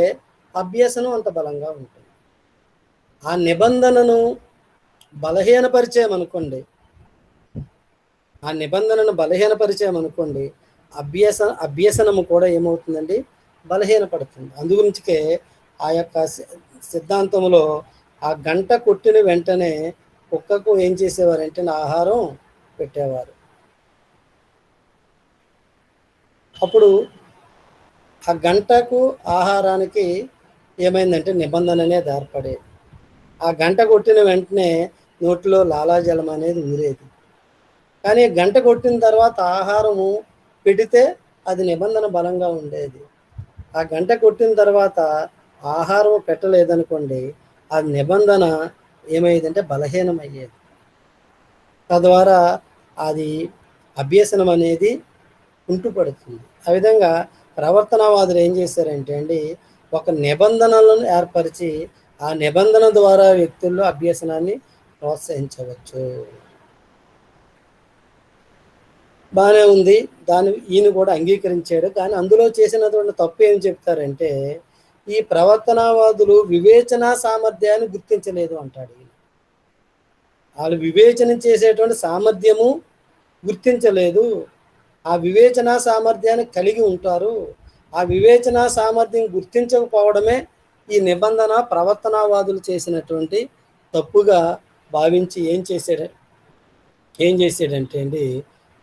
A: అభ్యసనం అంత బలంగా ఉంటుంది. ఆ నిబంధనను బలహీనపరిచామనుకోండి, అభ్యసనము కూడా ఏమవుతుందండి? బలహీనపడుతుంది. అందుగురించికే ఆ యొక్క సిద్ధాంతంలో ఆ గంట కొట్టిన వెంటనే కుక్కకు ఏం చేసేవారంటే ఆహారం పెట్టేవారు. అప్పుడు ఆ గంటకు ఆహారానికి ఏమైందంటే నిబంధన అనేది ఏర్పడేది. ఆ గంట కొట్టిన వెంటనే నోట్లో లాలాజలం అనేది ఊరేది. కానీ గంట కొట్టిన తర్వాత ఆహారము పెడితే అది నిబంధన బలంగా ఉండేది. ఆ గంట కొట్టిన తర్వాత ఆహారం పెట్టలేదనుకోండి, ఆ నిబంధన ఏమయ్యేదంటే బలహీనమయ్యేది. తద్వారా అది అభ్యసనం అనేది ఉంటుపడుతుంది. ఆ విధంగా ప్రవర్తనవాదులు ఏం చేశారంటే అండి, ఒక నిబంధనలను ఏర్పరిచి ఆ నిబంధన ద్వారా వ్యక్తుల్లో అభ్యసనాన్ని ప్రోత్సహించవచ్చు. బాగానే ఉంది. ఈయన కూడా అంగీకరించాడు. కానీ అందులో చేసినటువంటి తప్పు ఏం చెప్తారంటే, ఈ ప్రవర్తనవాదులు వివేచన సామర్థ్యాన్ని గుర్తించలేదు అంటాడు. వాళ్ళు వివేచన చేసేటువంటి సామర్థ్యము గుర్తించలేదు. ఆ వివేచన సామర్థ్యాన్ని కలిగి ఉంటారు. ఆ వివేచన సామర్థ్యం గుర్తించకపోవడమే ఈ నిబంధన ప్రవర్తనవాదులు చేసినటువంటి తప్పుగా భావించి ఏం చేసాడంటే అండి,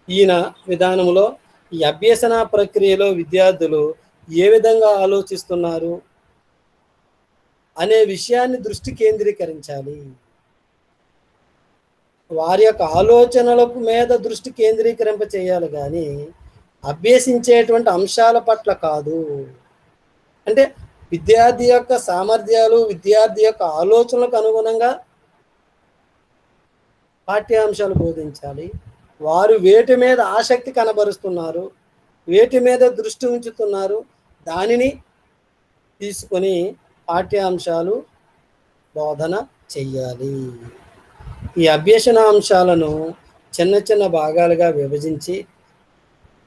A: ఈయన విధానంలో ఈ అభ్యసన ప్రక్రియలో విద్యార్థులు ఏ విధంగా ఆలోచిస్తున్నారు అనే విషయాన్ని దృష్టి కేంద్రీకరించాలి. వారి యొక్క ఆలోచనల మీద దృష్టి కేంద్రీకరింప చేయాలి, కానీ అభ్యసించేటువంటి అంశాల పట్ల కాదు. అంటే విద్యార్థి యొక్క సామర్థ్యాలు, విద్యార్థి యొక్క ఆలోచనలకు అనుగుణంగా పాఠ్యాంశాలు బోధించాలి. వారు వేటి మీద ఆసక్తి కనబరుస్తున్నారు, వేటి మీద దృష్టి ఉంచుతున్నారు, దానిని తీసుకొని పాఠ్యాంశాలు బోధన చెయ్యాలి. ఈ అభ్యసన అంశాలను చిన్న చిన్న భాగాలుగా విభజించి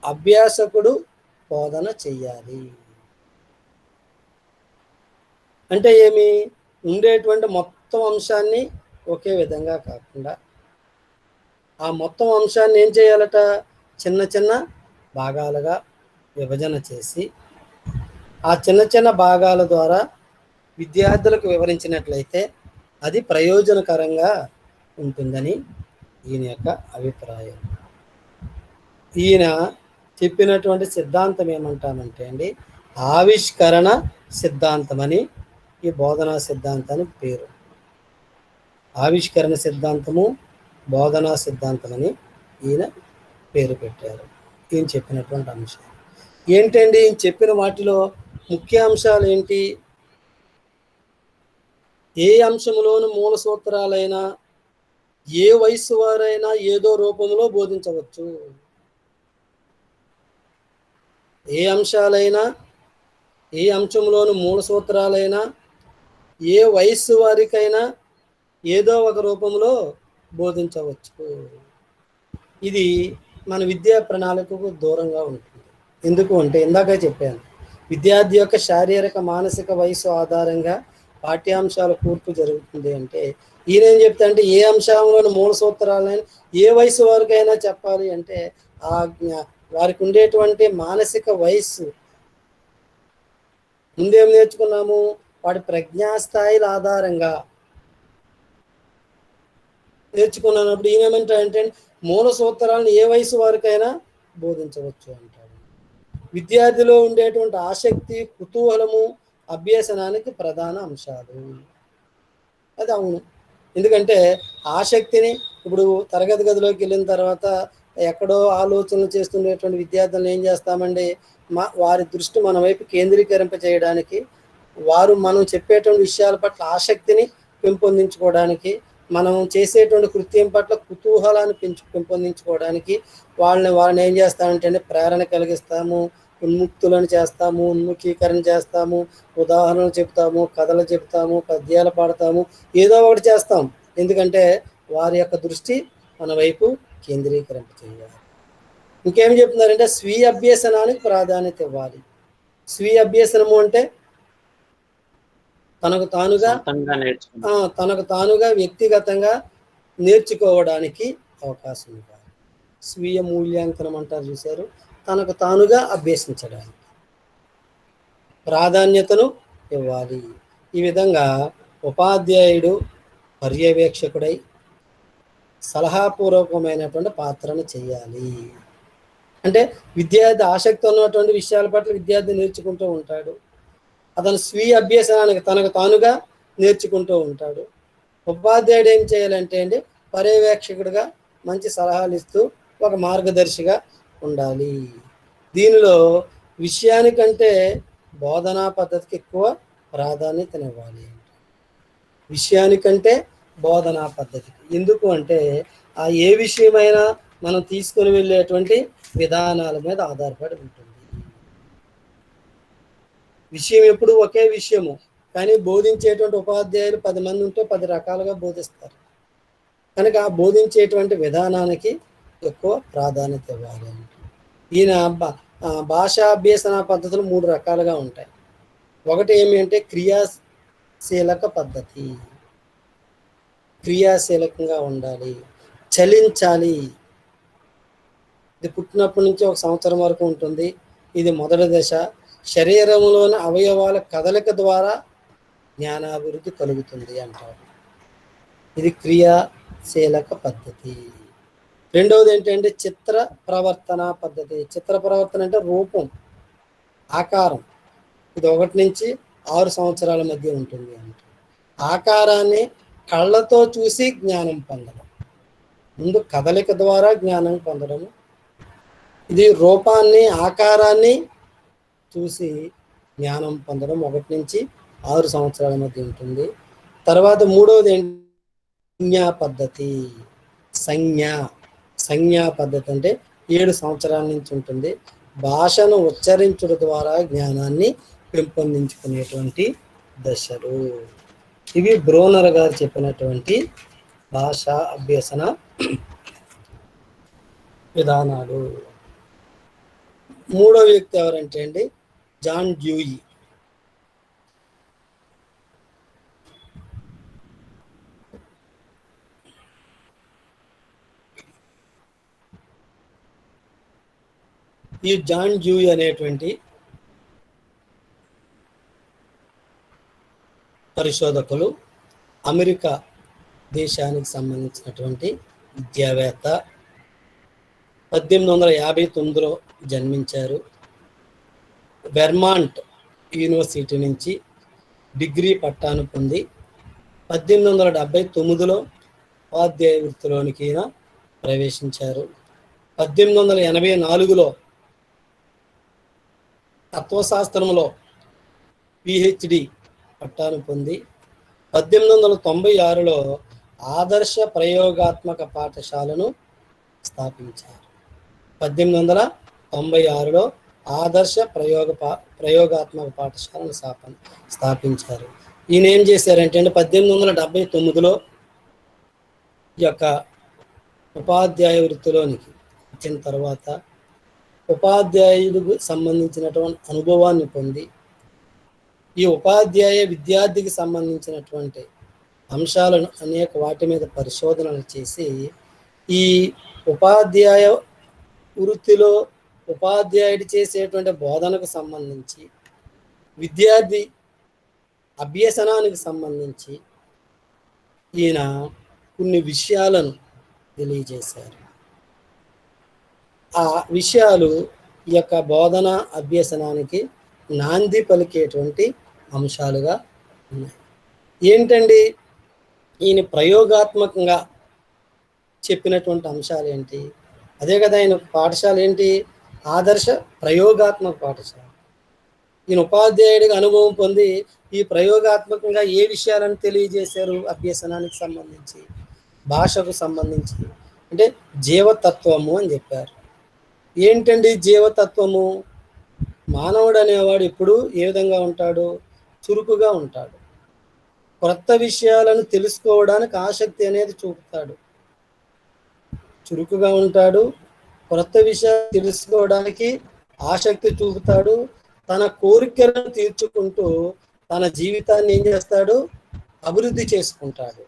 A: అభ్యాసకుడు బోధన చెయ్యాలి. అంటే ఏమి? ఉండేటువంటి మొత్తం అంశాన్ని ఒకే విధంగా కాకుండా ఆ మొత్తం అంశాన్ని ఏం చేయాలట? చిన్న చిన్న భాగాలుగా విభజన చేసి ఆ చిన్న చిన్న భాగాల ద్వారా విద్యార్థులకు వివరించినట్లయితే అది ప్రయోజనకరంగా ఉంటుందని ఈయన యొక్క అభిప్రాయం. ఈయన చెప్పినటువంటి సిద్ధాంతం ఏమంటామంటే అండి, ఆవిష్కరణ సిద్ధాంతం అని ఈ బోధనా సిద్ధాంతానికి పేరు. ఆవిష్కరణ సిద్ధాంతము, బోధనా సిద్ధాంతం అని ఈయన పేరు పెట్టారు. ఈయన చెప్పినటువంటి అంశాలు ఏంటండి? ఈయన చెప్పిన వాటిలో ముఖ్య అంశాలు ఏంటి? ఏ అంశంలోని మూల సూత్రాలైనా ఏ వయసు వారైనా ఏదో రూపంలో బోధించవచ్చు. ఏ అంశాలైనా, ఏ అంశంలోని మూల సూత్రాలైనా ఏ వయస్సు వారికైనా ఏదో ఒక రూపంలో బోధించవచ్చు. ఇది మన విద్యా ప్రణాళికకు దూరంగా ఉంటుంది. ఎందుకు అంటే, ఇందాక చెప్పాను, విద్యార్థి యొక్క శారీరక మానసిక వయసు ఆధారంగా పాఠ్యాంశాల కూర్పు జరుగుతుంది. అంటే ఈయన ఏం చెప్తా అంటే, ఏ అంశంలోని మూల సూత్రాలైనా ఏ వయసు వారికైనా చెప్పాలి అంటే వారికి ఉండేటువంటి మానసిక వయస్సు, ముందేం నేర్చుకున్నాము, వాడి ప్రజ్ఞాస్థాయిల ఆధారంగా నేర్చుకున్నప్పుడు ఈయనేమంటాడంటే మూల సూత్రాలను ఏ వయసు వారికైనా బోధించవచ్చు అంటాడు. విద్యార్థిలో ఉండేటువంటి ఆసక్తి, కుతూహలము అభ్యసనానికి ప్రధాన అంశాలు. అది అవును. ఎందుకంటే ఆసక్తిని ఇప్పుడు తరగతి గదిలోకి వెళ్ళిన తర్వాత ఎక్కడో ఆలోచనలు చేస్తున్నటువంటి విద్యార్థులను ఏం చేస్తామండి, వారి దృష్టి మన వైపు కేంద్రీకరింప చేయడానికి, వారు మనం చెప్పేటువంటి విషయాల పట్ల ఆసక్తిని పెంపొందించుకోవడానికి, మనం చేసేటువంటి కృత్యం పట్ల కుతూహలాన్ని పెంపొందించుకోవడానికి వారిని ఏం చేస్తామంటే ప్రేరణ కలిగిస్తాము, ఉన్ముక్తులను చేస్తాము, ఉన్ముఖీకరణ చేస్తాము, ఉదాహరణలు చెప్తాము, కథలు చెప్తాము, పద్యాలు పాడతాము, ఏదో ఒకటి చేస్తాం. ఎందుకంటే వారి యొక్క దృష్టి మన వైపు కేంద్రీకరింప చేయాలి. ఇంకేం చెప్తున్నారంటే స్వీయ అభ్యసనానికి ప్రాధాన్యత ఇవ్వాలి. స్వీయ అభ్యసనము అంటే తనకు తానుగా వ్యక్తిగతంగా నేర్చుకోవడానికి అవకాశం ఇవ్వాలి. స్వీయ మూల్యాంకనం అంటారు చూశారు, తనకు తానుగా అభ్యసించడానికి ప్రాధాన్యతను ఇవ్వాలి. ఈ విధంగా ఉపాధ్యాయుడు పర్యవేక్షకుడై సలహాపూర్వకమైనటువంటి పాత్రను చేయాలి. అంటే విద్యార్థి ఆసక్తి ఉన్నటువంటి విషయాల పట్ల విద్యార్థి నేర్చుకుంటూ ఉంటాడు. అతను స్వీయ అభ్యసనానికి తనకు తానుగా నేర్చుకుంటూ ఉంటాడు. ఉపాధ్యాయుడు ఏం చేయాలంటే అండి, పర్యవేక్షకుడిగా మంచి సలహాలు ఇస్తూ ఒక మార్గదర్శిగా ఉండాలి. దీనిలో విషయానికంటే బోధనా పద్ధతికి ఎక్కువ ప్రాధాన్యతనివ్వాలి. విషయానికంటే బోధనా పద్ధతికి. ఎందుకు అంటే ఏ విషయమైనా మనం తీసుకొని వెళ్ళేటువంటి విధానాల మీద ఆధారపడి ఉంటుంది. విషయం ఎప్పుడు ఒకే విషయము, కానీ బోధించేటువంటి ఉపాధ్యాయులు 10 మంది ఉంటే 10 రకాలుగా బోధిస్తారు. కనుక బోధించేటువంటి విధానానికి ఎక్కువ ప్రాధాన్యత ఇవ్వాలి. ఈయన భాషా అభ్యసన పద్ధతులు 3 రకాలుగా ఉంటాయి. ఒకటి ఏమి అంటే క్రియాశీలక పద్ధతి. క్రియాశీలకంగా ఉండాలి, చలించాలి. ఇది పుట్టినప్పటి నుంచి 1 సంవత్సరం వరకు ఉంటుంది. ఇది మొదటి దశ. శరీరంలోని అవయవాల కదలిక ద్వారా జ్ఞానాభివృద్ధి కలుగుతుంది అంటారు. ఇది క్రియాశీలక పద్ధతి. రెండవది ఏంటంటే చిత్ర ప్రవర్తన పద్ధతి. చిత్ర ప్రవర్తన అంటే రూపం, ఆకారం. ఇది 1 నుంచి 6 సంవత్సరాల మధ్య ఉంటుంది అంటే ఆకారాన్ని కళ్ళతో చూసి జ్ఞానం పొందడం. ముందు కదలిక ద్వారా జ్ఞానం పొందడము. ఇది రూపాన్ని, ఆకారాన్ని చూసి జ్ఞానం పొందడం 1 నుంచి 6 సంవత్సరాల మధ్య ఉంటుంది. తర్వాత మూడవది సంజ్ఞా పద్ధతి. సంజ్ఞా పద్ధతి అంటే 7 సంవత్సరాల నుంచి ఉంటుంది. భాషను ఉచ్చరించడం ద్వారా జ్ఞానాన్ని పెంపొందించుకునేటువంటి దశలు. ఇవి బ్రోనర్ గారు చెప్పినటువంటి భాషా అభ్యసన విధానాలు. మూడో వ్యక్తి ఎవరంటే అండి జాన్ డ్యూయి. ఈ జాన్ డ్యూయి అనేటువంటి పరిశోధకులు అమెరికా దేశానికి సంబంధించినటువంటి విద్యావేత్త. 1859లో జన్మించారు. వెర్మాంట్ యూనివర్సిటీ నుంచి డిగ్రీ పట్టాను పొంది 1879లో ఉపాధ్యాయ వృత్తిలోనికి ప్రవేశించారు. 1884లో తత్వశాస్త్రంలో పిహెచ్డి పట్టాను పొంది 1896లో ఆదర్శ ప్రయోగాత్మక పాఠశాలను స్థాపించారు. 1896లో ఆదర్శ ప్రయోగాత్మక పాఠశాలను స్థాపించారు. ఈయన ఏం చేశారంటే 1879లో ఈ యొక్క ఉపాధ్యాయ వృత్తిలోనికి వచ్చిన తర్వాత ఉపాధ్యాయులకు సంబంధించినటువంటి అనుభవాన్ని పొంది ఈ ఉపాధ్యాయ విద్యార్థికి సంబంధించినటువంటి అంశాలను అనేక వాటి మీద పరిశోధనలు చేసి ఈ ఉపాధ్యాయ వృత్తిలో ఉపాధ్యాయుడు చేసేటువంటి బోధనకు సంబంధించి విద్యార్థి అభ్యసనానికి సంబంధించి ఈయన కొన్ని విషయాలను తెలియజేశారు. ఆ విషయాలు ఈ యొక్క బోధన అభ్యసనానికి నాంది పలికేటువంటి అంశాలుగా ఉన్నాయి. ఏంటండి ఈయన ప్రయోగాత్మకంగా చెప్పినటువంటి అంశాలు ఏంటి? అదే కదా ఆయన పాఠశాల ఏంటి? ఆదర్శ ప్రయోగాత్మక పాఠశాల. ఈయన ఉపాధ్యాయుడిగా అనుభవం పొంది ఈ ప్రయోగాత్మకంగా ఏ విషయాలను తెలియజేశారు? అభ్యసనానికి సంబంధించి, భాషకు సంబంధించి, అంటే జీవతత్వము అని చెప్పారు. ఏంటండి జీవతత్వము? మానవుడు అనేవాడు ఎప్పుడు ఏ విధంగా ఉంటాడు? చురుకుగా ఉంటాడు. కొత్త విషయాలను తెలుసుకోవడానికి ఆసక్తి అనేది చూపుతాడు. చురుకుగా ఉంటాడు, కొత్త విషయాలు తెలుసుకోవడానికి ఆసక్తి చూపుతాడు. తన కోరికలను తీర్చుకుంటూ తన జీవితాన్ని ఏం చేస్తాడు? అభివృద్ధి చేసుకుంటాడు.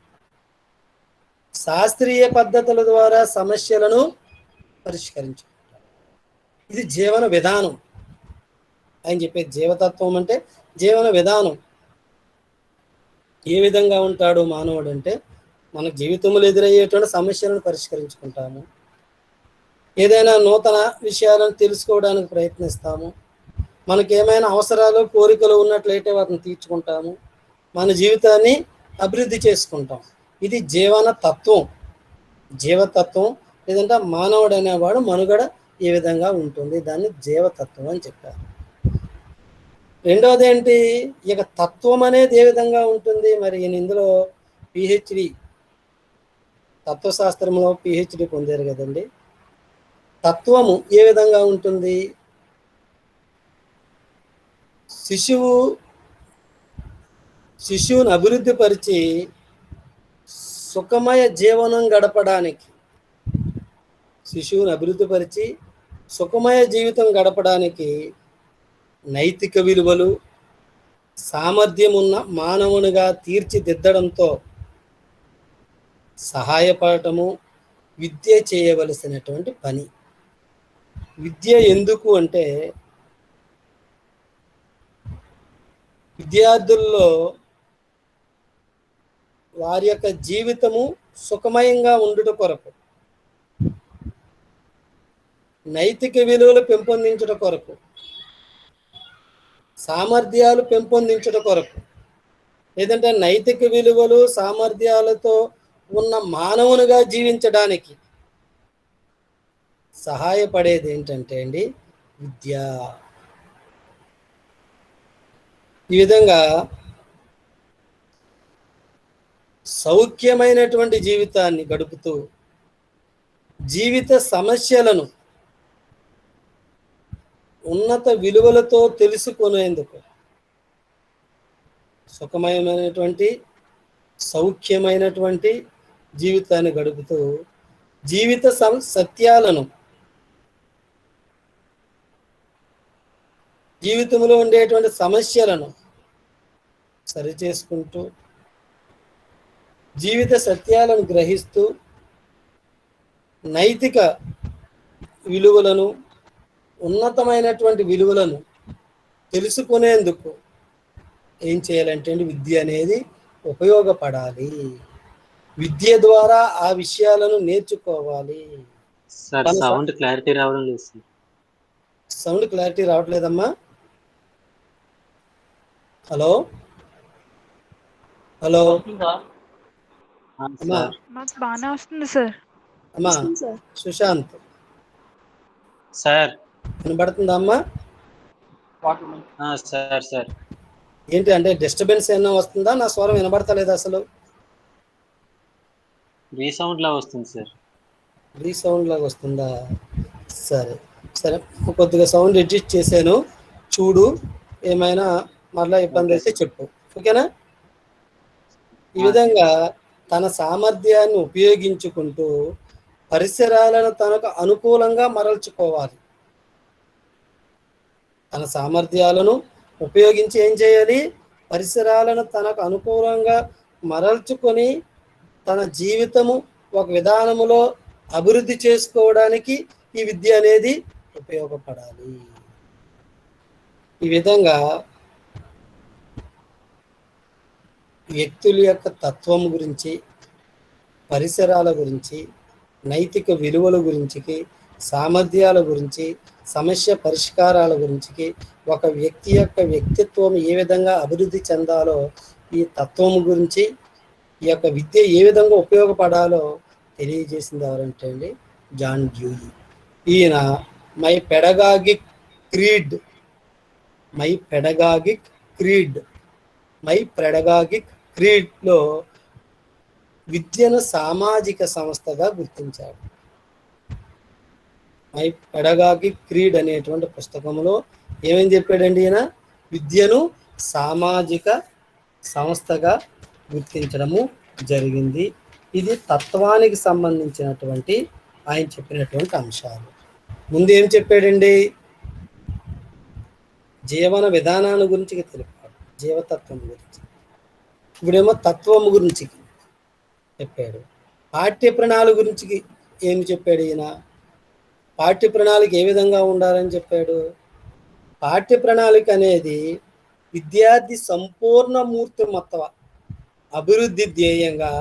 A: శాస్త్రీయ పద్ధతుల ద్వారా సమస్యలను పరిష్కరించుకుంటాడు. ఇది జీవన విధానం. ఆయన చెప్పేది జీవతత్వం అంటే జీవన విధానం. ఏ విధంగా ఉంటాడు మానవుడు అంటే, మన జీవితంలో ఎదురయ్యేటువంటి సమస్యలను పరిష్కరించుకుంటాము, ఏదైనా నూతన విషయాలను తెలుసుకోవడానికి ప్రయత్నిస్తాము, మనకేమైనా అవసరాలు కోరికలు ఉన్నట్లయితే వాటిని తీర్చుకుంటాము, మన జీవితాన్ని అభివృద్ధి చేసుకుంటాం. ఇది జీవన తత్వం, జీవతత్వం. లేదంటే మానవుడు అనేవాడు మనుగడ ఏ విధంగా ఉంటుంది, దాన్ని జీవతత్వం అని చెప్పారు. రెండవది ఏంటి? ఇక తత్వం అనేది ఏ విధంగా ఉంటుంది? మరి ఈయన ఇందులో పిహెచ్డి, తత్వశాస్త్రంలో పిహెచ్డి పొందారు కదండి. తత్వము ఏ విధంగా ఉంటుంది? శిశువును అభివృద్ధి పరిచి సుఖమయ జీవనం గడపడానికి, శిశువును అభివృద్ధి పరిచి సుఖమయ జీవితం గడపడానికి నైతిక విలువలు, సామర్థ్యం ఉన్న మానవునిగా తీర్చిదిద్దడంతో సహాయపడటము విద్య చేయవలసినటువంటి పని. విద్య ఎందుకు అంటే, విద్యార్థుల్లో వారి యొక్క జీవితము సుఖమయంగా ఉండుట కొరకు, నైతిక విలువలు పెంపొందించుట కొరకు, సామర్థ్యాలు పెంపొందించుట కొరకు, లేదంటే నైతిక విలువలు సామర్థ్యాలతో ఉన్న మానవునిగా జీవించడానికి సహాయపడేది ఏంటంటే అండి విద్య. ఈ విధంగా సౌఖ్యమైనటువంటి జీవితాన్ని గడుపుతూ జీవిత సమస్యలను ఉన్నత విలువలతో తెలుసుకునేందుకు, సుఖమయమైనటువంటి సౌఖ్యమైనటువంటి జీవితాన్ని గడుపుతూ జీవిత సత్యాలను, జీవితంలో ఉండేటువంటి సమస్యలను సరిచేసుకుంటూ, జీవిత సత్యాలను గ్రహిస్తూ, నైతిక విలువలను, ఉన్నతమైనటువంటి విలువలను తెలుసుకునేందుకు ఏం చేయాలంటే విద్య అనేది ఉపయోగపడాలి. విద్య ద్వారా ఆ విషయాలను నేర్చుకోవాలి.
B: సార్ సౌండ్ క్లారిటీ రావడం లేదు.
A: సౌండ్ క్లారిటీ రావట్లేదమ్మా. హలో హలో అమ్మా.
D: మాకు బాగానే వస్తుంది సార్.
A: అమ్మా సుశాంత్
B: సార్
A: వినబడుతుందా అమ్మా?
B: సార్ సార్
A: ఏంటి అంటే డిస్టర్బెన్స్ ఏమైనా వస్తుందా? నా స్వరం వినబడతలేదు అసలు.
B: రీసౌండ్ లా వస్తుంది సార్.
A: రీసౌండ్ లాగా వస్తుందా? సరే సరే, కొద్దిగా సౌండ్ అడ్జస్ట్ చేశాను, చూడు. ఏమైనా మరలా ఇబ్బంది అయితే చెప్పు, ఓకేనా? ఈ విధంగా తన సామర్థ్యాన్ని ఉపయోగించుకుంటూ పరిసరాలను తనకు అనుకూలంగా మరల్చుకోవాలి. తన సామర్థ్యాలను ఉపయోగించి ఏం చేయాలి? పరిసరాలను తనకు అనుకూలంగా మరల్చుకొని తన జీవితము ఒక విధానములో అభివృద్ధి చేసుకోవడానికి ఈ విద్య అనేది ఉపయోగపడాలి. ఈ విధంగా వ్యక్తుల యొక్క తత్వం గురించి, పరిసరాల గురించి, నైతిక విలువల గురించి, సామర్థ్యాల గురించి, సమస్య పరిష్కారాల గురించి, ఒక వ్యక్తి యొక్క వ్యక్తిత్వం ఏ విధంగా అభివృద్ధి చెందాలో, ఈ తత్వం గురించి, ఈ యొక్క విద్య ఏ విధంగా ఉపయోగపడాలో తెలియజేసింది ఎవరంటే అండి జాన్ డ్యూయి. ఈయన my pedagogic creed my pedagogic creed my pedagogic క్రీడ్లో విద్యను సామాజిక సంస్థగా గుర్తించాడు. మై పెడగాగిక్ క్రీడ్ అనేటువంటి పుస్తకంలో ఏమని చెప్పాడండి ఈయన? విద్యను సామాజిక సంస్థగా గుర్తించడము జరిగింది. ఇది తత్వానికి సంబంధించినటువంటి ఆయన చెప్పినటువంటి అంశాలు. ముందు ఏం చెప్పాడండి? జీవన విధానాన్ని గురించి తెలిపాడు, జీవతత్వం గురించి. ఇప్పుడేమో తత్వం గురించి చెప్పాడు. పాఠ్య ప్రణాళిక గురించి ఏమి చెప్పాడు ఈయన? పాఠ్య ప్రణాళిక ఏ విధంగా ఉండాలని చెప్పాడు? పాఠ్య ప్రణాళిక అనేది విద్యార్థి సంపూర్ణ మూర్తిమత్వ అభివృద్ధి ధ్యేయంగా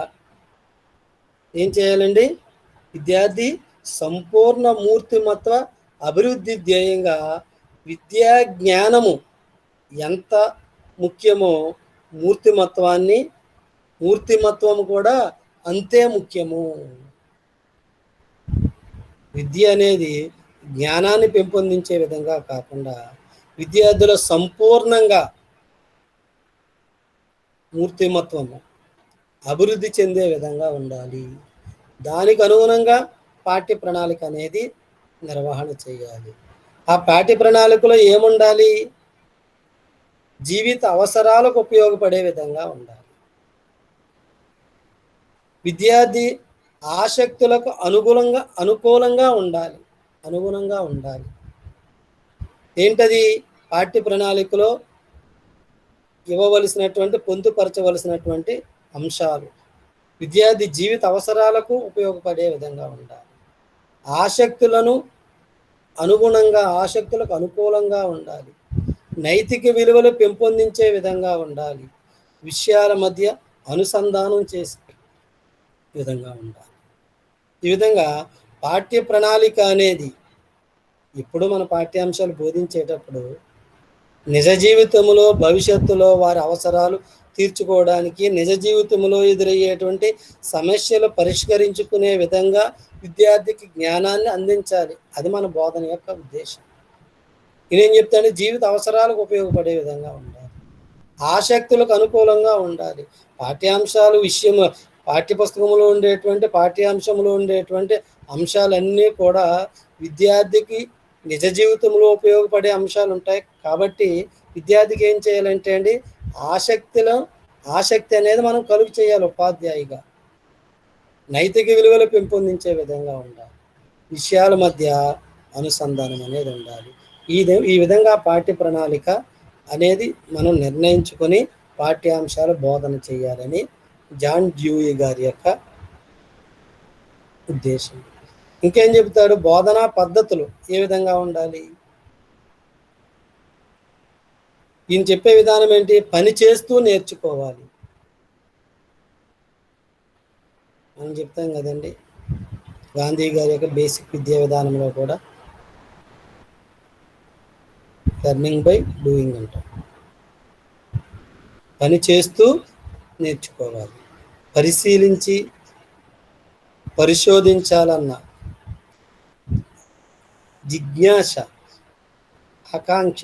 A: ఏం చేయాలండి? విద్యార్థి సంపూర్ణ మూర్తిమత్వ అభివృద్ధి ధ్యేయంగా విద్యా జ్ఞానము ఎంత ముఖ్యమో మూర్తిమత్వము కూడా అంతే ముఖ్యము. విద్య అనేది జ్ఞానాన్ని పెంపొందించే విధంగా కాకుండా విద్యార్థుల సంపూర్ణంగా మూర్తిమత్వము అభివృద్ధి చెందే విధంగా ఉండాలి. దానికి అనుగుణంగా పాఠ్య ప్రణాళిక అనేది నిర్వహణ చేయాలి. ఆ పాఠ్య ప్రణాళికలో ఏముండాలి? జీవిత అవసరాలకు ఉపయోగపడే విధంగా ఉండాలి. విద్యార్థి ఆసక్తులకు అనుకూలంగా ఉండాలి. ఏంటది? పాఠ్య ప్రణాళికలో పొందుపరచవలసినటువంటి అంశాలు విద్యార్థి జీవిత అవసరాలకు ఉపయోగపడే విధంగా ఉండాలి. ఆసక్తులకు అనుకూలంగా ఉండాలి. నైతిక విలువలు పెంపొందించే విధంగా ఉండాలి. విషయాల మధ్య అనుసంధానం చేసే విధంగా ఉండాలి. ఈ విధంగా పాఠ్య ప్రణాళిక అనేది ఇప్పుడు మన పాఠ్యాంశాలు బోధించేటప్పుడు నిజ జీవితంలో భవిష్యత్తులో వారి అవసరాలు తీర్చుకోవడానికి, నిజ జీవితంలో ఎదురయ్యేటువంటి సమస్యలు పరిష్కరించుకునే విధంగా విద్యార్థికి జ్ఞానాన్ని అందించాలి. అది మన బోధన యొక్క ఉద్దేశం. నేనేం చెప్తాను? జీవిత అవసరాలకు ఉపయోగపడే విధంగా ఉండాలి. ఆసక్తులకు అనుకూలంగా ఉండాలి. పాఠ్యపుస్తకంలో ఉండేటువంటి పాఠ్యాంశంలో ఉండేటువంటి అంశాలన్నీ కూడా విద్యార్థికి నిజ జీవితంలో ఉపయోగపడే అంశాలు ఉంటాయి. కాబట్టి విద్యార్థికి ఏం చేయాలంటే అండి, ఆసక్తి అనేది మనం కలుగు చేయాలి. ఉపాధ్యాయుగా నైతిక విలువలు పెంపొందించే విధంగా ఉండాలి. విషయాల మధ్య అనుసంధానం అనేది ఉండాలి. ఈ విధంగా పాఠ్య ప్రణాళిక అనేది మనం నిర్ణయించుకొని పాఠ్యాంశాలు బోధన చేయాలని జాన్ డ్యూయి గారి యొక్క ఉద్దేశం. ఇంకేం చెబుతాడు? బోధనా పద్ధతులు ఏ విధంగా ఉండాలి? ఈయన చెప్పే విధానం ఏంటి? పని చేస్తూ నేర్చుకోవాలి. మనం చెప్తాం కదండి, గాంధీ గారి యొక్క బేసిక్ విద్యా విధానంలో కూడా లెర్నింగ్ బై డూయింగ్ అంటాం. పని చేస్తూ నేర్చుకోవాలి. పరిశోధించాలన్న జిజ్ఞాస, ఆకాంక్ష,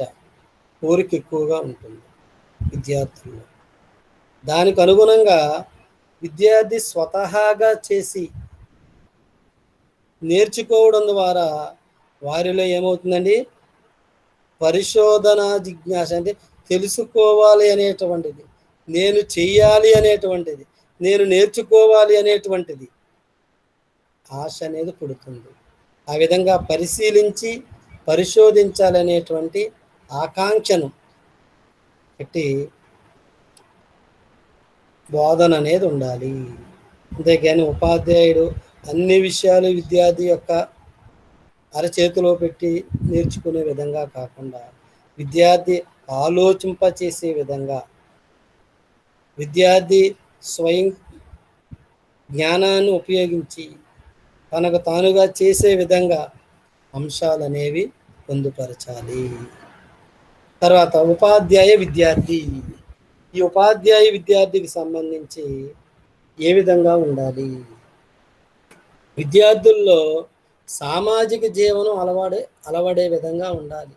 A: కోరిక ఎక్కువగా ఉంటుంది విద్యార్థుల్లో. దానికి అనుగుణంగా విద్యార్థి స్వతహాగా చేసి నేర్చుకోవడం ద్వారా వారిలో ఏమవుతుందండి? పరిశోధన జిజ్ఞాస, అంటే తెలుసుకోవాలి అనేటువంటిది, నేను చెయ్యాలి అనేటువంటిది, నేను నేర్చుకోవాలి అనేటువంటిది ఆశ అనేది పుడుతుంది. ఆ విధంగా పరిశోధించాలనేటువంటి ఆకాంక్షను పెట్టి బోధన అనేది ఉండాలి. అంతేగాని ఉపాధ్యాయుడు అన్ని విషయాలు విద్యార్థి యొక్క అరచేతిలో పెట్టి నేర్చుకునే విధంగా కాకుండా విద్యార్థి ఆలోచింపచేసే విధంగా, విద్యార్థి స్వయం జ్ఞానాన్ని ఉపయోగించి తనకు తానుగా చేసే విధంగా అంశాలు అనేవి పొందుపరచాలి. తర్వాత ఉపాధ్యాయ విద్యార్థి. ఈ ఉపాధ్యాయ విద్యార్థికి సంబంధించి ఏ విధంగా ఉండాలి? విద్యార్థుల్లో సామాజిక జీవనం అలవడే విధంగా ఉండాలి.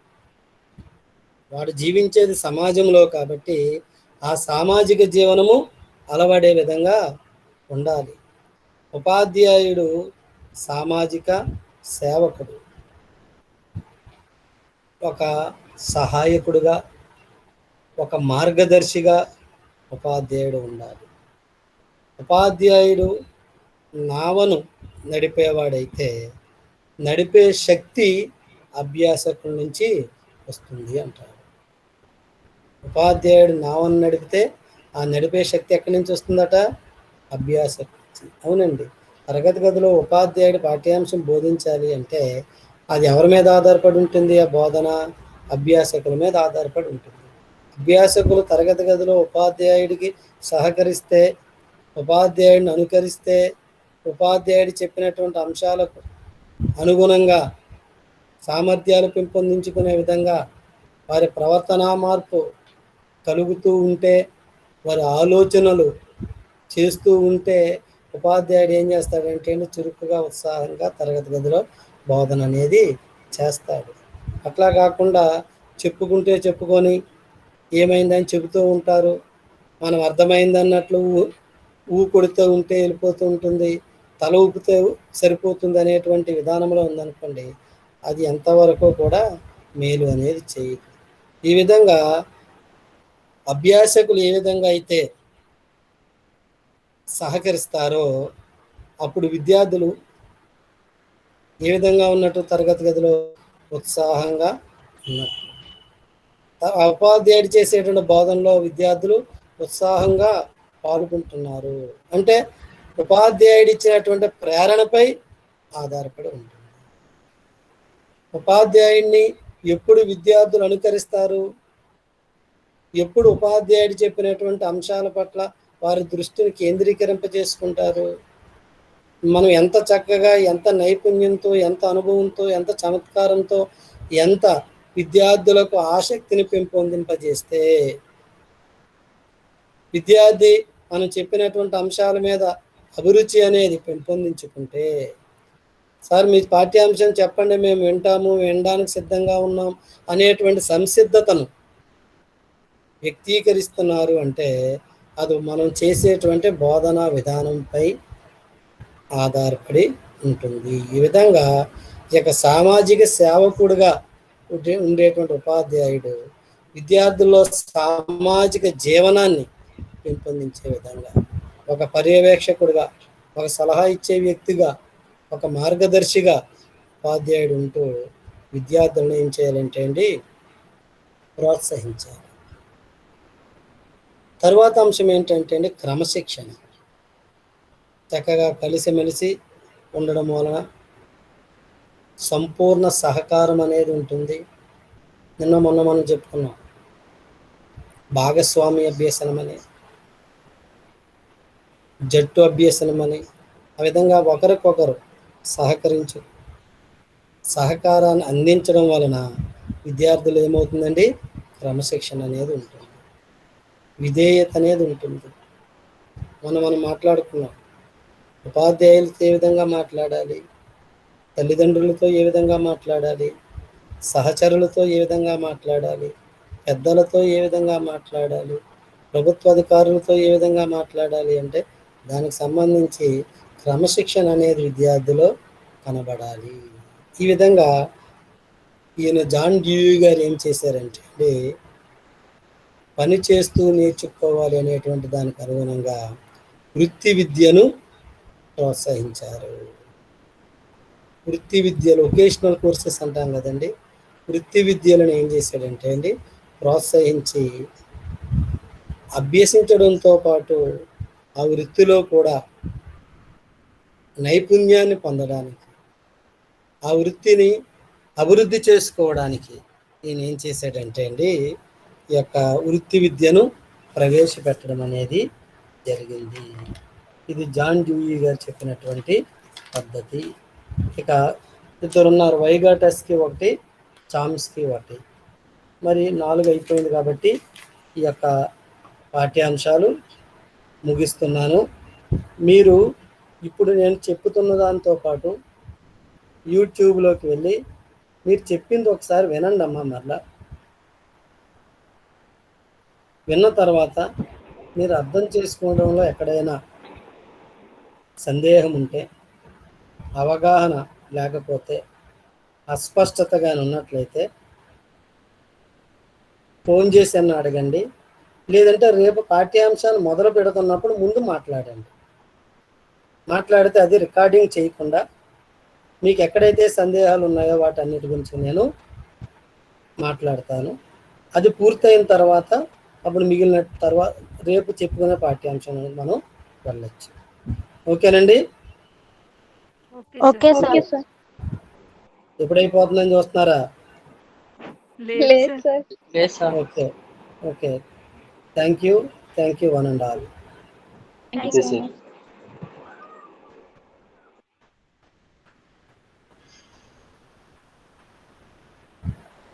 A: వాడు జీవించేది సమాజంలో కాబట్టి ఆ సామాజిక జీవనము అలవడే విధంగా ఉండాలి. ఉపాధ్యాయుడు సామాజిక సేవకుడు, ఒక సహాయకుడుగా, ఒక మార్గదర్శిగా ఉపాధ్యాయుడు ఉండాలి. ఉపాధ్యాయుడు నావను నడిపేవాడైతే నడిపే శక్తి అభ్యాసకుల నుంచి వస్తుంది అంటారు. ఉపాధ్యాయుడు నావను నడిపితే ఆ నడిపే శక్తి ఎక్కడి నుంచి వస్తుందట? అభ్యాసకుల నుంచి. అవునండి, తరగతి గదిలో ఉపాధ్యాయుడు పాఠ్యాంశం బోధించాలి అంటే అది ఎవరి మీద ఆధారపడి ఉంటుంది? ఆ బోధన అభ్యాసకుల మీద ఆధారపడి ఉంటుంది. అభ్యాసకులు తరగతి గదిలో ఉపాధ్యాయుడికి సహకరిస్తే, ఉపాధ్యాయుడిని అనుకరిస్తే, ఉపాధ్యాయుడు చెప్పినటువంటి అంశాలకు అనుగుణంగా సామర్థ్యాలు పెంపొందించుకునే విధంగా వారి ప్రవర్తనా మార్పు కలుగుతూ ఉంటే, వారి ఆలోచనలు చేస్తూ ఉంటే ఉపాధ్యాయుడు ఏం చేస్తాడంటే చురుకుగా, ఉత్సాహంగా తరగతి గదిలో బోధన అనేది చేస్తాడు. అట్లా కాకుండా చెప్పుకొని ఏమైందని చెబుతూ ఉంటారు, మనం అర్థమైందన్నట్లు కొడుతూ ఉంటే వెళ్ళిపోతూ ఉంటుంది, తల ఊపితే సరిపోతుంది అనేటువంటి విధానంలో ఉందనుకోండి, అది ఎంతవరకు కూడా మేలు అనేది చేయదు. ఈ విధంగా అభ్యాసకులు ఏ విధంగా అయితే సహకరిస్తారో అప్పుడు విద్యార్థులు ఏ విధంగా ఉన్నట్టు? తరగతి గదిలో ఉత్సాహంగా ఉన్నట్టు. ఉపాధ్యాయుడు చేసేటువంటి బోధనలో విద్యార్థులు ఉత్సాహంగా పాల్గొంటున్నారు అంటే ఉపాధ్యాయుడు ఇచ్చినటువంటి ప్రేరణపై ఆధారపడి ఉంటుంది. ఉపాధ్యాయుడిని ఎప్పుడు విద్యార్థులు అనుకరిస్తారు? ఎప్పుడు ఉపాధ్యాయుడు చెప్పినటువంటి అంశాల పట్ల వారి దృష్టిని కేంద్రీకరింపజేసుకుంటారు? మనం ఎంత చక్కగా, ఎంత నైపుణ్యంతో, ఎంత అనుభవంతో, ఎంత చమత్కారంతో, ఎంత విద్యార్థులకు ఆసక్తిని పెంపొందింపజేస్తే, విద్యార్థి మనం చెప్పినటువంటి అంశాల మీద అభిరుచి అనేది పెంపొందించుకుంటే, సార్ మీ పాఠ్యాంశం చెప్పండి, మేము వినడానికి సిద్ధంగా ఉన్నాం అనేటువంటి సంసిద్ధతను వ్యక్తీకరిస్తున్నారు అంటే అది మనం చేసేటువంటి బోధనా విధానంపై ఆధారపడి ఉంటుంది. ఈ విధంగా ఇక సామాజిక సేవకుడుగా ఉండేటువంటి ఉపాధ్యాయుడు విద్యార్థుల్లో సామాజిక జీవనాన్ని పెంపొందించే విధంగా, ఒక పర్యవేక్షకుడుగా, ఒక సలహా ఇచ్చే వ్యక్తిగా, ఒక మార్గదర్శిగా ఉపాధ్యాయుడు ఉంటూ విద్యార్థులను ఏం చేయాలంటే ప్రోత్సహించాలి. తర్వాత అంశం ఏంటంటే క్రమశిక్షణ. చక్కగా కలిసిమెలిసి ఉండడం వలన సంపూర్ణ సహకారం అనేది ఉంటుంది. మొన్న మనం చెప్పుకున్నాం భాగస్వామి అభ్యసనం అని, జట్టు అభ్యసనం అని. ఆ విధంగా ఒకరికొకరు సహకారాన్ని అందించడం వలన విద్యార్థులు ఏమవుతుందండి? క్రమశిక్షణ అనేది ఉంటుంది, విధేయత అనేది ఉంటుంది. మనం మాట్లాడుకున్నాం ఉపాధ్యాయులతో ఏ విధంగా మాట్లాడాలి, తల్లిదండ్రులతో ఏ విధంగా మాట్లాడాలి, సహచరులతో ఏ విధంగా మాట్లాడాలి, పెద్దలతో ఏ విధంగా మాట్లాడాలి, ప్రభుత్వ అధికారులతో ఏ విధంగా మాట్లాడాలి అంటే దానికి సంబంధించి క్రమశిక్షణ అనేది విద్యార్థిలో కనబడాలి. ఈ విధంగా ఈయన జాన్ డ్యూయీ గారు ఏం చేశారంటే పని చేస్తూ నేర్చుకోవాలి అనేటువంటి దానికి అనుగుణంగా వృత్తి విద్యను ప్రోత్సహించారు. వృత్తి విద్యలు వొకేషనల్ కోర్సెస్ అంటాం కదండి, వృత్తి విద్యలను ఏం చేశాడంటే ప్రోత్సహించి అభ్యసించడంతో పాటు ఆ వృత్తిలో కూడా నైపుణ్యాన్ని పొందడానికి, ఆ వృత్తిని అభివృద్ధి చేసుకోవడానికి ఈయన ఏం చేశాడంటే ఈ యొక్క వృత్తి విద్యను ప్రవేశపెట్టడం అనేది జరిగింది. ఇది జాన్ డ్యూయీ గారు చెప్పినటువంటి పద్ధతి. ఇక ఇద్దరున్నారు, వైగాటస్కి ఒకటి, చామ్స్కీ వాటి. మరి 4 అయిపోయింది కాబట్టి ఈ యొక్క పాఠ్యాంశాలు ముగిస్తున్నాను. మీరు ఇప్పుడు నేను చెప్పుతున్న దాంతో పాటు యూట్యూబ్లోకి వెళ్ళి మీరు చెప్పింది ఒకసారి వినండి అమ్మా. మరలా విన్న తర్వాత మీరు అర్థం చేసుకోవడంలో ఎక్కడైనా సందేహం ఉంటే, అవగాహన లేకపోతే, అస్పష్టతగా ఉన్నట్లయితే ఫోన్ చేసి అన్న అడగండి. లేదంటే రేపు పాఠ్యాంశాలు మొదలు పెడుతున్నప్పుడు ముందు మాట్లాడండి. మాట్లాడితే అది రికార్డింగ్ చేయకుండా మీకు ఎక్కడైతే సందేహాలు ఉన్నాయో వాటన్నిటి గురించి నేను మాట్లాడతాను. అది పూర్తయిన తర్వాత అప్పుడు మిగిలిన తర్వాత రేపు చెప్పుకునే పాఠ్యాంశం మనం వెళ్ళచ్చు. ఓకేనండి?
C: Okay sir.
A: ఎప్పుడైపోతుందని చూస్తున్నారా?
C: లేదు sir.
A: Okay okay. Thank you one and all.
C: Thank
B: okay
C: you
B: sir.
C: Sir.